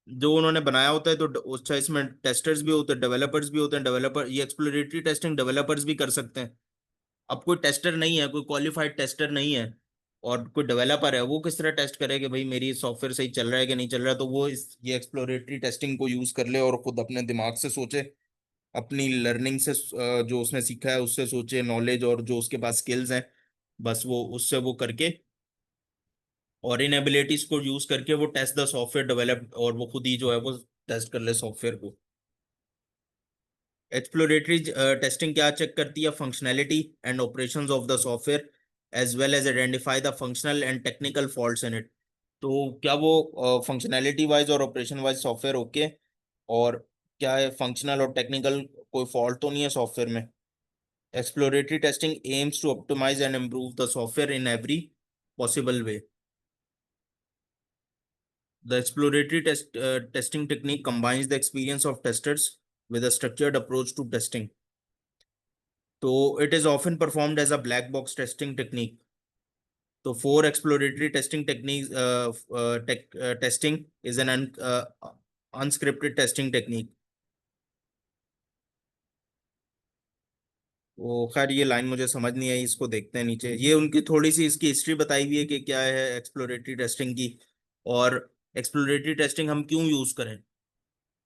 जो उन्होंने बनाया होता है, तो अच्छा इसमें टेस्टर्स भी होते हैं, डेवलपर्स भी होते हैं। डेवलपर, ये एक्सप्लोरेटरी टेस्टिंग डेवलपर्स भी कर सकते हैं। अब कोई टेस्टर नहीं है, कोई क्वालिफाइड टेस्टर नहीं है, और कोई डेवलपर है, वो किस तरह टेस्ट करे कि भाई मेरी सॉफ्टवेयर सही चल रहा है कि नहीं चल रहा है। तो वो ये एक्सप्लोरेटरी टेस्टिंग को यूज कर ले और खुद अपने दिमाग से सोचे, अपनी लर्निंग से, जो उसने सीखा है उससे सोचे, नॉलेज और जो उसके पास स्किल्स हैं, बस वो उससे वो करके, और इन एबिलिटीज को यूज करके वो टेस्ट द सॉफ्टवेयर डेवलप, और वो खुद ही जो है वो टेस्ट कर ले सॉफ्टवेयर को। एक्सप्लोरेटरी टेस्टिंग क्या चेक करती है? Functionality and operations of the software as well as identify the functional and technical faults in it. तो क्या वो फंक्शनैलिटी वाइज और ऑपरेशन वाइज सॉफ्टवेयर ओके, और क्या है फंक्शनल और टेक्निकल कोई फॉल्ट तो नहीं है सॉफ्टवेयर में। Exploratory testing aims to optimize and improve the software in every possible way. The exploratory testing technique combines the experience of testers with a structured approach to testing. So it is often performed as a black box testing technique. So four exploratory testing techniques, testing is an unscripted testing technique. वो खैर ये line मुझे समझ नहीं आई, इसको देखते हैं नीचे। ये उनकी थोड़ी सी इसकी हिस्ट्री बताई हुई है कि क्या है एक्सप्लोरेटरी टेस्टिंग की, और एक्सप्लोरेटरी टेस्टिंग हम क्यों यूज करें।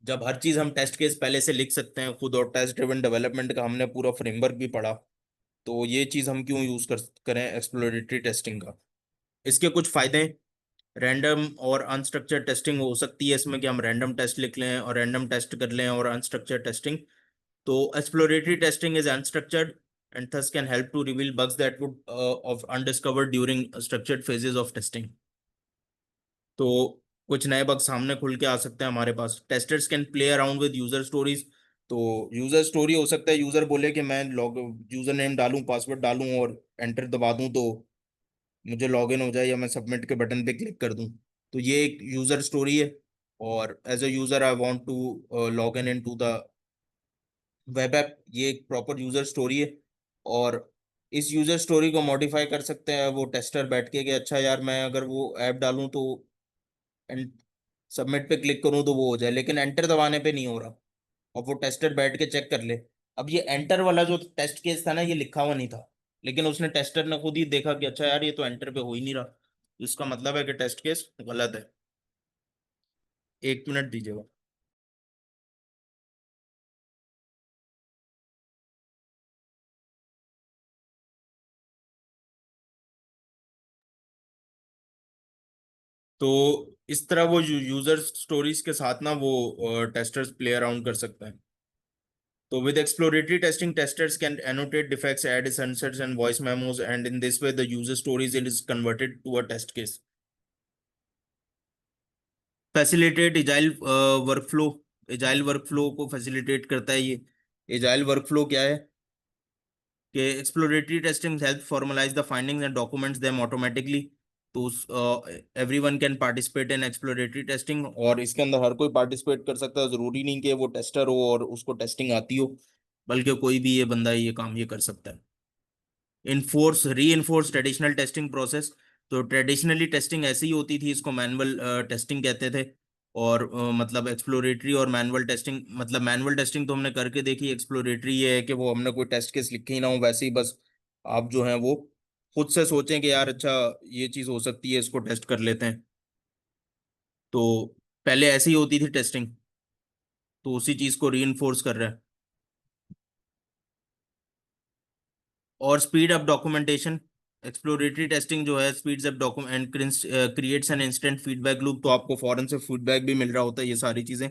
जब हर चीज हम टेस्ट केस पहले से लिख सकते हैं खुद, और टेस्ट ड्रिवन डेवलपमेंट का हमने पूरा फ्रेमवर्क भी पढ़ा, तो ये चीज हम क्यों यूज करें एक्सप्लोरेटरी टेस्टिंग का। इसके कुछ फायदे हैं। रैंडम और अनस्ट्रक्चर्ड टेस्टिंग हो सकती है इसमें, कि हम रैंडम टेस्ट लिख लें और रैंडम टेस्ट कर लें, और अनस्ट्रक्चर्ड टेस्टिंग। तो exploratory testing is unstructured and thus can help to reveal bugs that would of undiscovered during structured phases of testing. तो कुछ नए बग सामने खुल के आ सकते हैं हमारे पास। Testers can play around with user stories. तो यूजर स्टोरी हो सकता है, यूजर बोले कि मैं लॉग यूजर नेम डालूं, पासवर्ड डालूं और एंटर दबा दूं तो मुझे लॉगिन हो जाए, या मैं सबमिट के बटन पे क्लिक कर दूं। तो ये एक यूजर स्टोरी है। और as a user I want to log in to the web app, ये एक प्रॉपर यूजर स्टोरी है। और इस यूजर स्टोरी को मॉडिफाई कर सकते हैं वो टेस्टर बैठ के, कि अच्छा यार मैं अगर वो ऐप डालूं तो सबमिट पे क्लिक करूं तो वो हो जाए, लेकिन एंटर दबाने पे नहीं हो रहा। अब वो टेस्टर बैठ के चेक कर ले। अब ये एंटर वाला जो टेस्ट केस था ना, ये लिखा हुआ नहीं था, लेकिन उसने टेस्टर ने खुद ही देखा कि अच्छा यार ये तो एंटर पे हो ही नहीं रहा, इसका मतलब है कि टेस्ट केस गलत है। एक मिनट दीजिएगा। तो इस तरह वो यूजर स्टोरीज के साथ ना वो टेस्टर्स प्ले अराउंड कर सकते हैं। तो with exploratory testing, testers can annotate defects, add sensors and voice memos, and in this way, the user stories is converted to a test case. Facilitate workflow. Agile workflow को facilitate करता है ये। Agile workflow क्या है? कि exploratory testing helps formalize the findings and documents them automatically. तो everyone can participate in exploratory testing, और इसके अंदर हर कोई participate कर सकता है। जरूरी नहीं कि वो टेस्टर हो और उसको टेस्टिंग आती हो, बल्कि कोई भी ये बंदा ये काम ये कर सकता है। इनफोर्स री इन्फोर्स ट्रेडिशनल टेस्टिंग प्रोसेस। तो ट्रेडिशनली टेस्टिंग ऐसी ही होती थी, इसको मैनुअल टेस्टिंग कहते थे। और मतलब एक्सप्लोरेटरी और मैनुअल टेस्टिंग, मतलब मैनुअल टेस्टिंग तो हमने करके देखी, एक्सप्लोरेटरी ये है कि वो हमने कोई टेस्ट केस लिखे ही ना हो, वैसे ही बस आप जो है वो खुद से सोचें कि यार अच्छा ये चीज़ हो सकती है, इसको टेस्ट कर लेते हैं। तो पहले ऐसे ही होती थी टेस्टिंग, तो उसी चीज़ को री इन्फोर्स कर रहा है। और speed up documentation. Exploratory testing जो है speeds up document, creates an instant feedback loop. तो आपको फौरन से फीडबैक भी मिल रहा होता है, ये सारी चीजें।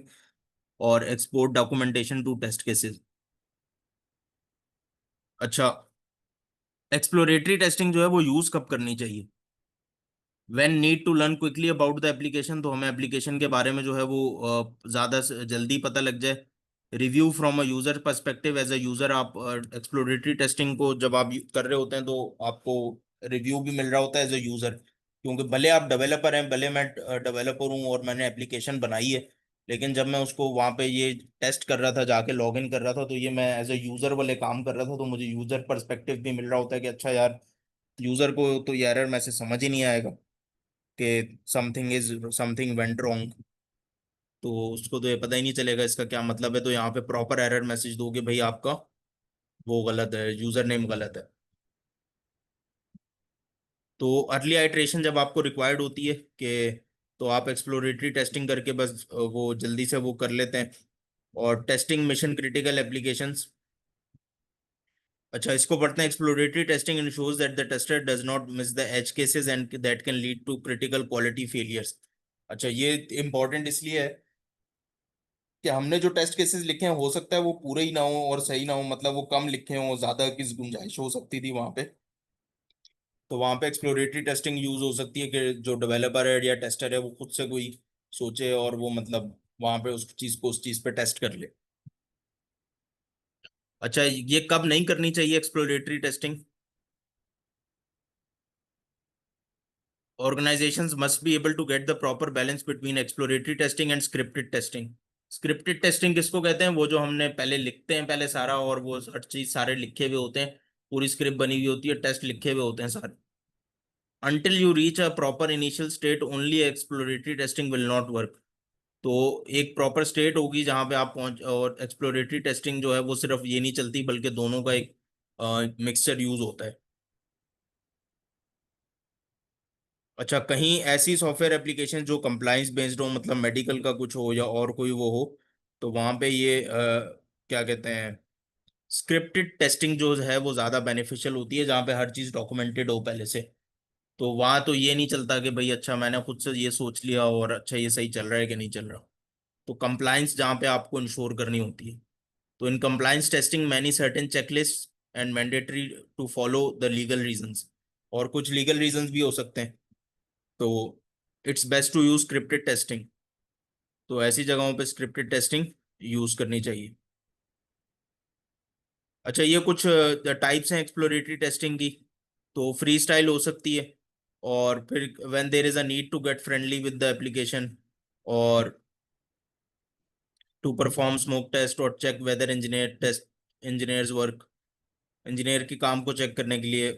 और export documentation to test cases. अच्छा, एक्सप्लोरेटरी टेस्टिंग जो है वो यूज कब करनी चाहिए? When need to learn quickly about the application, तो हमें एप्लीकेशन के बारे में जो है वो ज्यादा जल्दी पता लग जाए। Review from a user perspective, as a user आप एक्सप्लोरेटरी टेस्टिंग को जब आप कर रहे होते हैं तो आपको रिव्यू भी मिल रहा होता है एज अ यूजर, क्योंकि भले आप डेवलपर हैं, भले मैं डेवलपर हूँ और मैंने एप्लीकेशन बनाई है, लेकिन जब मैं उसको वहाँ पे ये टेस्ट कर रहा था, जाके लॉग इन कर रहा था, तो ये मैं एज अ यूजर वाले काम कर रहा था, तो मुझे यूजर पर्सपेक्टिव भी मिल रहा होता है कि अच्छा यार, यूजर को तो ये एरर मैसेज समझ ही नहीं आएगा कि समथिंग वेंट रॉन्ग, तो उसको तो ये पता ही नहीं चलेगा इसका क्या मतलब है। तो यहाँ पे प्रॉपर एरर मैसेज दोगे भाई आपका वो गलत है, यूजर नेम गलत है। तो अर्ली आइट्रेशन जब आपको रिक्वायर्ड होती है कि, तो आप एक्सप्लोरेटरी टेस्टिंग करके बस वो जल्दी से वो कर लेते हैं। और टेस्टिंग मिशन क्रिटिकल एप्लीकेशंस, अच्छा इसको पढ़ते हैं। Exploratory testing ensures that the tester does not miss the edge cases and that can lead to critical quality failures. अच्छा ये इंपॉर्टेंट इसलिए है कि हमने जो टेस्ट केसेस लिखे हैं हो सकता है वो पूरे ही ना हो और सही ना हो, मतलब वो कम लिखे हों, ज्यादा की गुंजाइश हो सकती थी वहां पे। तो वहां पे एक्सप्लोरेटरी टेस्टिंग यूज हो सकती है कि जो डेवलपर है या टेस्टर है वो खुद से कोई सोचे और वो मतलब वहां पे उस चीज पे टेस्ट कर ले। अच्छा ये कब नहीं करनी चाहिए exploratory testing? Organizations must be able to get the proper balance between exploratory testing and scripted testing. Scripted testing किसको कहते हैं? वो जो हमने पहले लिखते हैं पहले सारा, और वो हर चीज सारे लिखे हुए होते हैं, पूरी स्क्रिप्ट बनी हुई होती है, टेस्ट लिखे हुए होते हैं सारे। Until you reach a proper initial state, only exploratory testing will not work. तो एक प्रॉपर स्टेट होगी जहां पे आप पहुंच, और एक्सप्लोरेटरी टेस्टिंग जो है वो सिर्फ ये नहीं चलती बल्कि दोनों का एक मिक्सचर यूज होता है। अच्छा कहीं ऐसी सॉफ्टवेयर एप्लीकेशन जो कंप्लाइंस बेस्ड हो, मतलब मेडिकल का कुछ हो या और कोई वो हो, तो वहां पे ये क्या कहते हैं, स्क्रिप्टेड टेस्टिंग जो है वो ज़्यादा बेनिफिशियल होती है, जहाँ पे हर चीज़ डॉक्यूमेंटेड हो पहले से। तो वहाँ तो ये नहीं चलता कि भाई अच्छा मैंने खुद से ये सोच लिया और अच्छा ये सही चल रहा है कि नहीं चल रहा। तो कंप्लाइंस जहाँ पे आपको इंश्योर करनी होती है, तो in compliance testing many certain checklist and mandatory to follow the legal reasons, और कुछ लीगल रीजंस भी हो सकते हैं। तो it's best to use scripted testing, तो ऐसी जगहों पे स्क्रिप्टेड टेस्टिंग यूज करनी चाहिए। अच्छा ये कुछ टाइप्स हैं एक्सप्लोरेटरी टेस्टिंग की। तो फ्री स्टाइल हो सकती है, और फिर when there is a need to get friendly with the application, और टू परफॉर्म स्मोक टेस्ट और check whether engineers work, engineer के काम को चेक करने के लिए।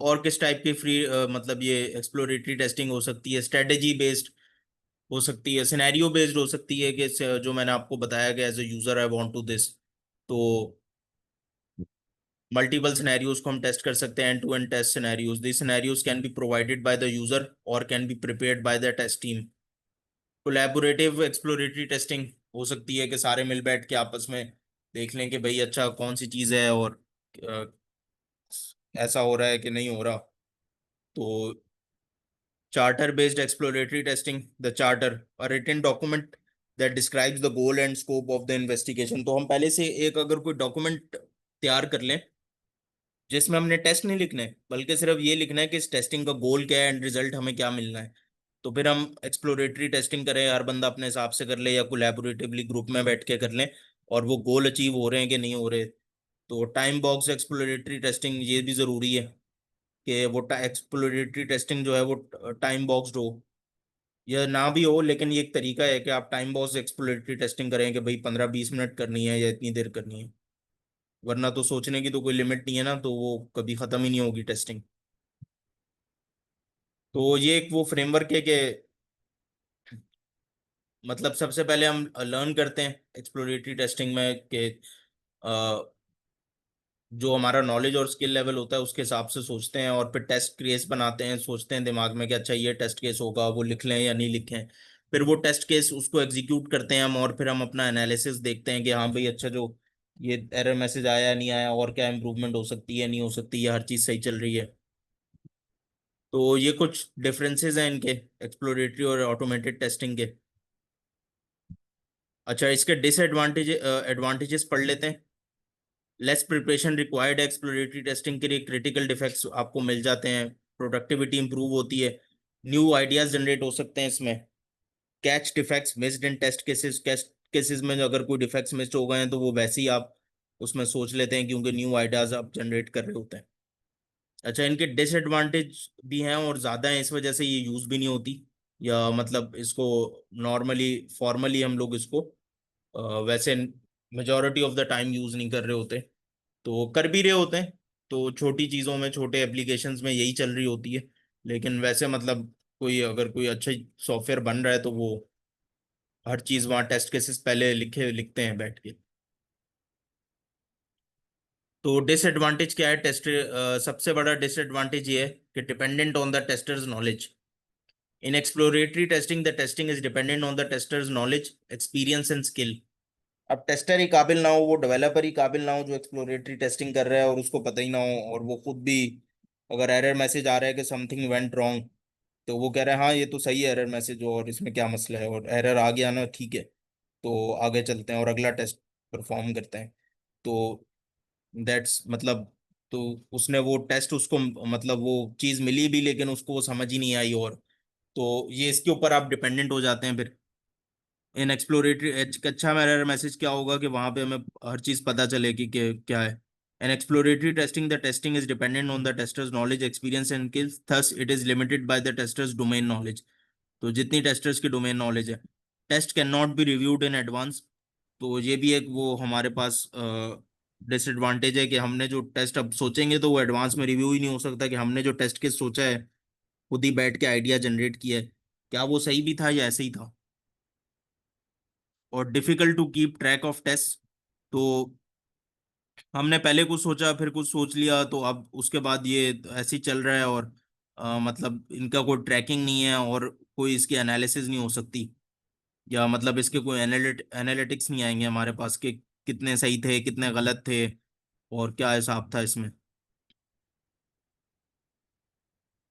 और किस टाइप की फ्री मतलब ये एक्सप्लोरेटरी टेस्टिंग हो सकती है? स्ट्रेटेजी बेस्ड हो सकती है, सिनेरियो बेस्ड हो सकती है कि जो मैंने आपको बताया कि as a user I want to this, तो मल्टीपल सिनेरियोज को हम टेस्ट कर सकते हैं, and to end test scenarios, this scenarios can be provided by the user और can be prepared by the test team. Collaborative exploratory testing हो सकती है कि सारे मिल बैठ के आपस में देख लें कि भाई अच्छा कौन सी चीज़ है और अ, ऐसा हो रहा है कि नहीं हो रहा। तो charter based exploratory testing, the charter a written document that describes the goal and scope of the investigation. तो हम पहले से एक अगर कोई डॉक्यूमेंट तैयार कर लें जिसमें हमने टेस्ट नहीं लिखना है बल्कि सिर्फ ये लिखना है कि इस टेस्टिंग का गोल क्या है, एंड रिजल्ट हमें क्या मिलना है, तो फिर हम एक्सप्लोरेटरी टेस्टिंग करें, हर बंदा अपने हिसाब से कर ले या कोलैबोरेटिवली ग्रुप में बैठ के कर लें, और वो गोल अचीव हो रहे हैं कि नहीं हो रहे। तो टाइम बॉक्स एक्सप्लोरेटरी टेस्टिंग ये भी ज़रूरी है कि वो एक्सप्लोरेटरी टेस्टिंग जो है वो टाइम बॉक्सड हो, या ना भी हो, लेकिन ये एक तरीका है कि आप टाइम बॉक्स एक्सप्लोरेटरी टेस्टिंग करें कि भाई 15-20 मिनट करनी है या इतनी देर करनी है, वरना तो सोचने की तो कोई लिमिट नहीं है ना, तो वो कभी ख़त्म ही नहीं होगी टेस्टिंग। तो ये एक वो फ्रेमवर्क है कि मतलब सबसे पहले हम लर्न करते हैं एक्सप्लोरेटरी टेस्टिंग में कि जो हमारा नॉलेज और स्किल लेवल होता है उसके हिसाब से सोचते हैं, और फिर टेस्ट केस बनाते हैं, सोचते हैं दिमाग में कि अच्छा ये टेस्ट केस होगा, वो लिख लें या नहीं लिखें। फिर वो टेस्ट केस उसको एग्जीक्यूट करते हैं हम, और फिर हम अपना एनालिसिस देखते हैं कि हाँ भाई अच्छा जो ये एरर मैसेज आया नहीं आया, और क्या इंप्रूवमेंट हो सकती है नहीं हो सकती है, हर चीज़ सही चल रही है। तो ये कुछ डिफरेंसेस हैं इनके, एक्सप्लोरेटरी और ऑटोमेटेड टेस्टिंग के। अच्छा इसके डिसएडवांटेज एडवांटेजेस पढ़ लेते हैं। लेस प्रिपरेशन रिक्वायर्ड है एक्सप्लोरेटरी टेस्टिंग के लिए, क्रिटिकल डिफेक्ट्स आपको मिल जाते हैं, प्रोडक्टिविटी इंप्रूव होती है, न्यू आइडियाज जनरेट हो सकते हैं इसमें, catch defects missed in test cases, cases में अगर कोई डिफेक्ट्स मिस्ड हो गए हैं तो वो वैसे ही आप उसमें सोच लेते हैं क्योंकि न्यू आइडियाज आप जनरेट कर रहे होते हैं। अच्छा, इनके डिसएडवांटेज भी हैं और ज़्यादा हैं, इस वजह से ये यूज़ भी नहीं होती, या मतलब इसको नॉर्मली फॉर्मली हम लोग इसको वैसे majority of the time use नहीं कर रहे होते, तो कर भी रहे होते हैं तो छोटी चीज़ों में, छोटे एप्लीकेशंस में यही चल रही होती है, लेकिन वैसे मतलब कोई अगर कोई अच्छा सॉफ्टवेयर बन रहा है तो वो हर चीज़ वहाँ टेस्ट केसेस पहले लिखते हैं बैठ के। तो डिसएडवांटेज क्या है टेस्ट, सबसे बड़ा डिसएडवांटेज ये है कि dependent on the testers knowledge. In exploratory testing the testing is dependent on the testers knowledge, experience and skill. अब टेस्टर ही काबिल ना हो, वो डेवलपर ही काबिल ना हो जो एक्सप्लोरेटरी टेस्टिंग कर रहा है और उसको पता ही ना हो, और वो खुद भी अगर एरर मैसेज आ रहा है कि समथिंग वेंट रॉन्ग, तो वो कह रहा है हाँ ये तो सही है एरर मैसेज, और इसमें क्या मसला है, और एरर आ गया ना ठीक है, तो आगे चलते हैं और अगला टेस्ट परफॉर्म करते हैं। तो दैट्स मतलब, तो उसने वो टेस्ट उसको मतलब वो चीज़ मिली भी लेकिन उसको वो समझ ही नहीं आई, और तो ये इसके ऊपर आप डिपेंडेंट हो जाते हैं फिर। इन एक्सप्लोरेटरी अच्छा एरर मैसेज क्या होगा कि वहां पे हमें हर चीज पता चलेगी कि क्या है। An exploratory testing the testing is dependent on the testers knowledge, experience and skills, thus it is limited by the testers domain knowledge. तो जितनी टेस्टर्स की डोमेन नॉलेज है, test can not be reviewed in advance. तो ये भी एक वो हमारे पास डिसएडवांटेज है कि हमने जो टेस्ट अब सोचेंगे तो वो एडवांस में रिव्यू ही नहीं हो सकता, कि हमने जो टेस्ट केस सोचा है खुद ही बैठ के आइडिया जनरेट किया है, क्या वो सही भी था या ऐसे ही था। और difficult to keep track of test, तो हमने पहले कुछ सोचा फिर कुछ सोच लिया तो अब उसके बाद ये ऐसे ही चल रहा है, और मतलब इनका कोई ट्रैकिंग नहीं है और कोई इसकी एनालिसिस नहीं हो सकती, या मतलब इसके कोई एनालिटिक्स नहीं आएंगे हमारे पास कि कितने सही थे कितने गलत थे और क्या हिसाब था इसमें।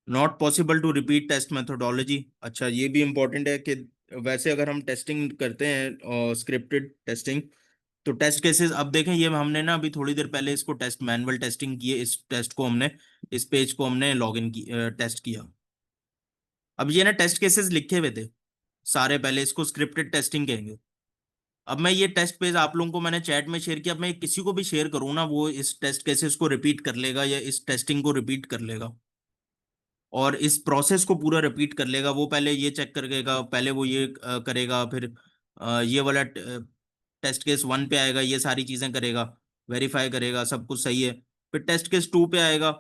Not possible to repeat test methodology, अच्छा ये भी इम्पोर्टेंट है कि वैसे अगर हम टेस्टिंग करते हैं स्क्रिप्टेड टेस्टिंग, तो टेस्ट केसेस अब देखें, ये हमने ना अभी थोड़ी देर पहले इसको टेस्ट मैनुअल टेस्टिंग की है, इस टेस्ट को हमने, इस पेज को हमने लॉगिन की टेस्ट किया। अब ये ना टेस्ट केसेस लिखे हुए थे सारे, पहले इसको स्क्रिप्टेड टेस्टिंग कहेंगे। अब मैं ये टेस्ट पेज आप लोगों को मैंने चैट में शेयर किया, अब मैं किसी को भी शेयर करूँ ना वो इस टेस्ट केसेस को रिपीट कर लेगा या इस टेस्टिंग को रिपीट कर लेगा, और इस प्रोसेस को पूरा रिपीट कर लेगा। वो पहले ये चेक करेगा, पहले वो ये करेगा, फिर ये वाला टेस्ट केस 1 पे आएगा, ये सारी चीजें करेगा, वेरीफाई करेगा सब कुछ सही है। फिर टेस्ट केस 2 पे आएगा,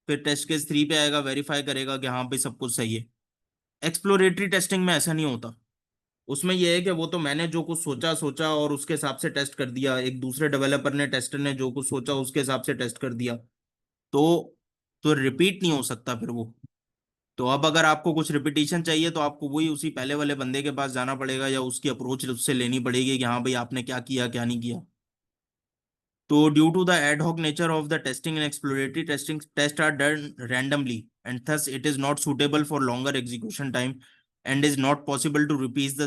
फिर टेस्ट केस 3 पे आएगा, वेरीफाई करेगा कि हाँ भाई सब कुछ सही है। एक्सप्लोरेटरी टेस्टिंग में ऐसा नहीं होता, उसमें यह है कि वो तो मैंने जो कुछ सोचा सोचा और उसके हिसाब से टेस्ट कर दिया, एक दूसरे डेवलपर ने टेस्टर ने जो कुछ सोचा उसके हिसाब से टेस्ट कर दिया, तो रिपीट नहीं हो सकता फिर वो। तो अब अगर आपको कुछ रिपीटिशन चाहिए तो आपको वही उसी पहले वाले बंदे के पास जाना पड़ेगा या उसकी अप्रोच उससे लेनी पड़ेगी कि हाँ भाई आपने क्या किया क्या नहीं किया। तो due to the ad hoc nature of the testing and exploratory testing, test are done randomly and thus it is not suitable for longer execution time and is not possible to repeat the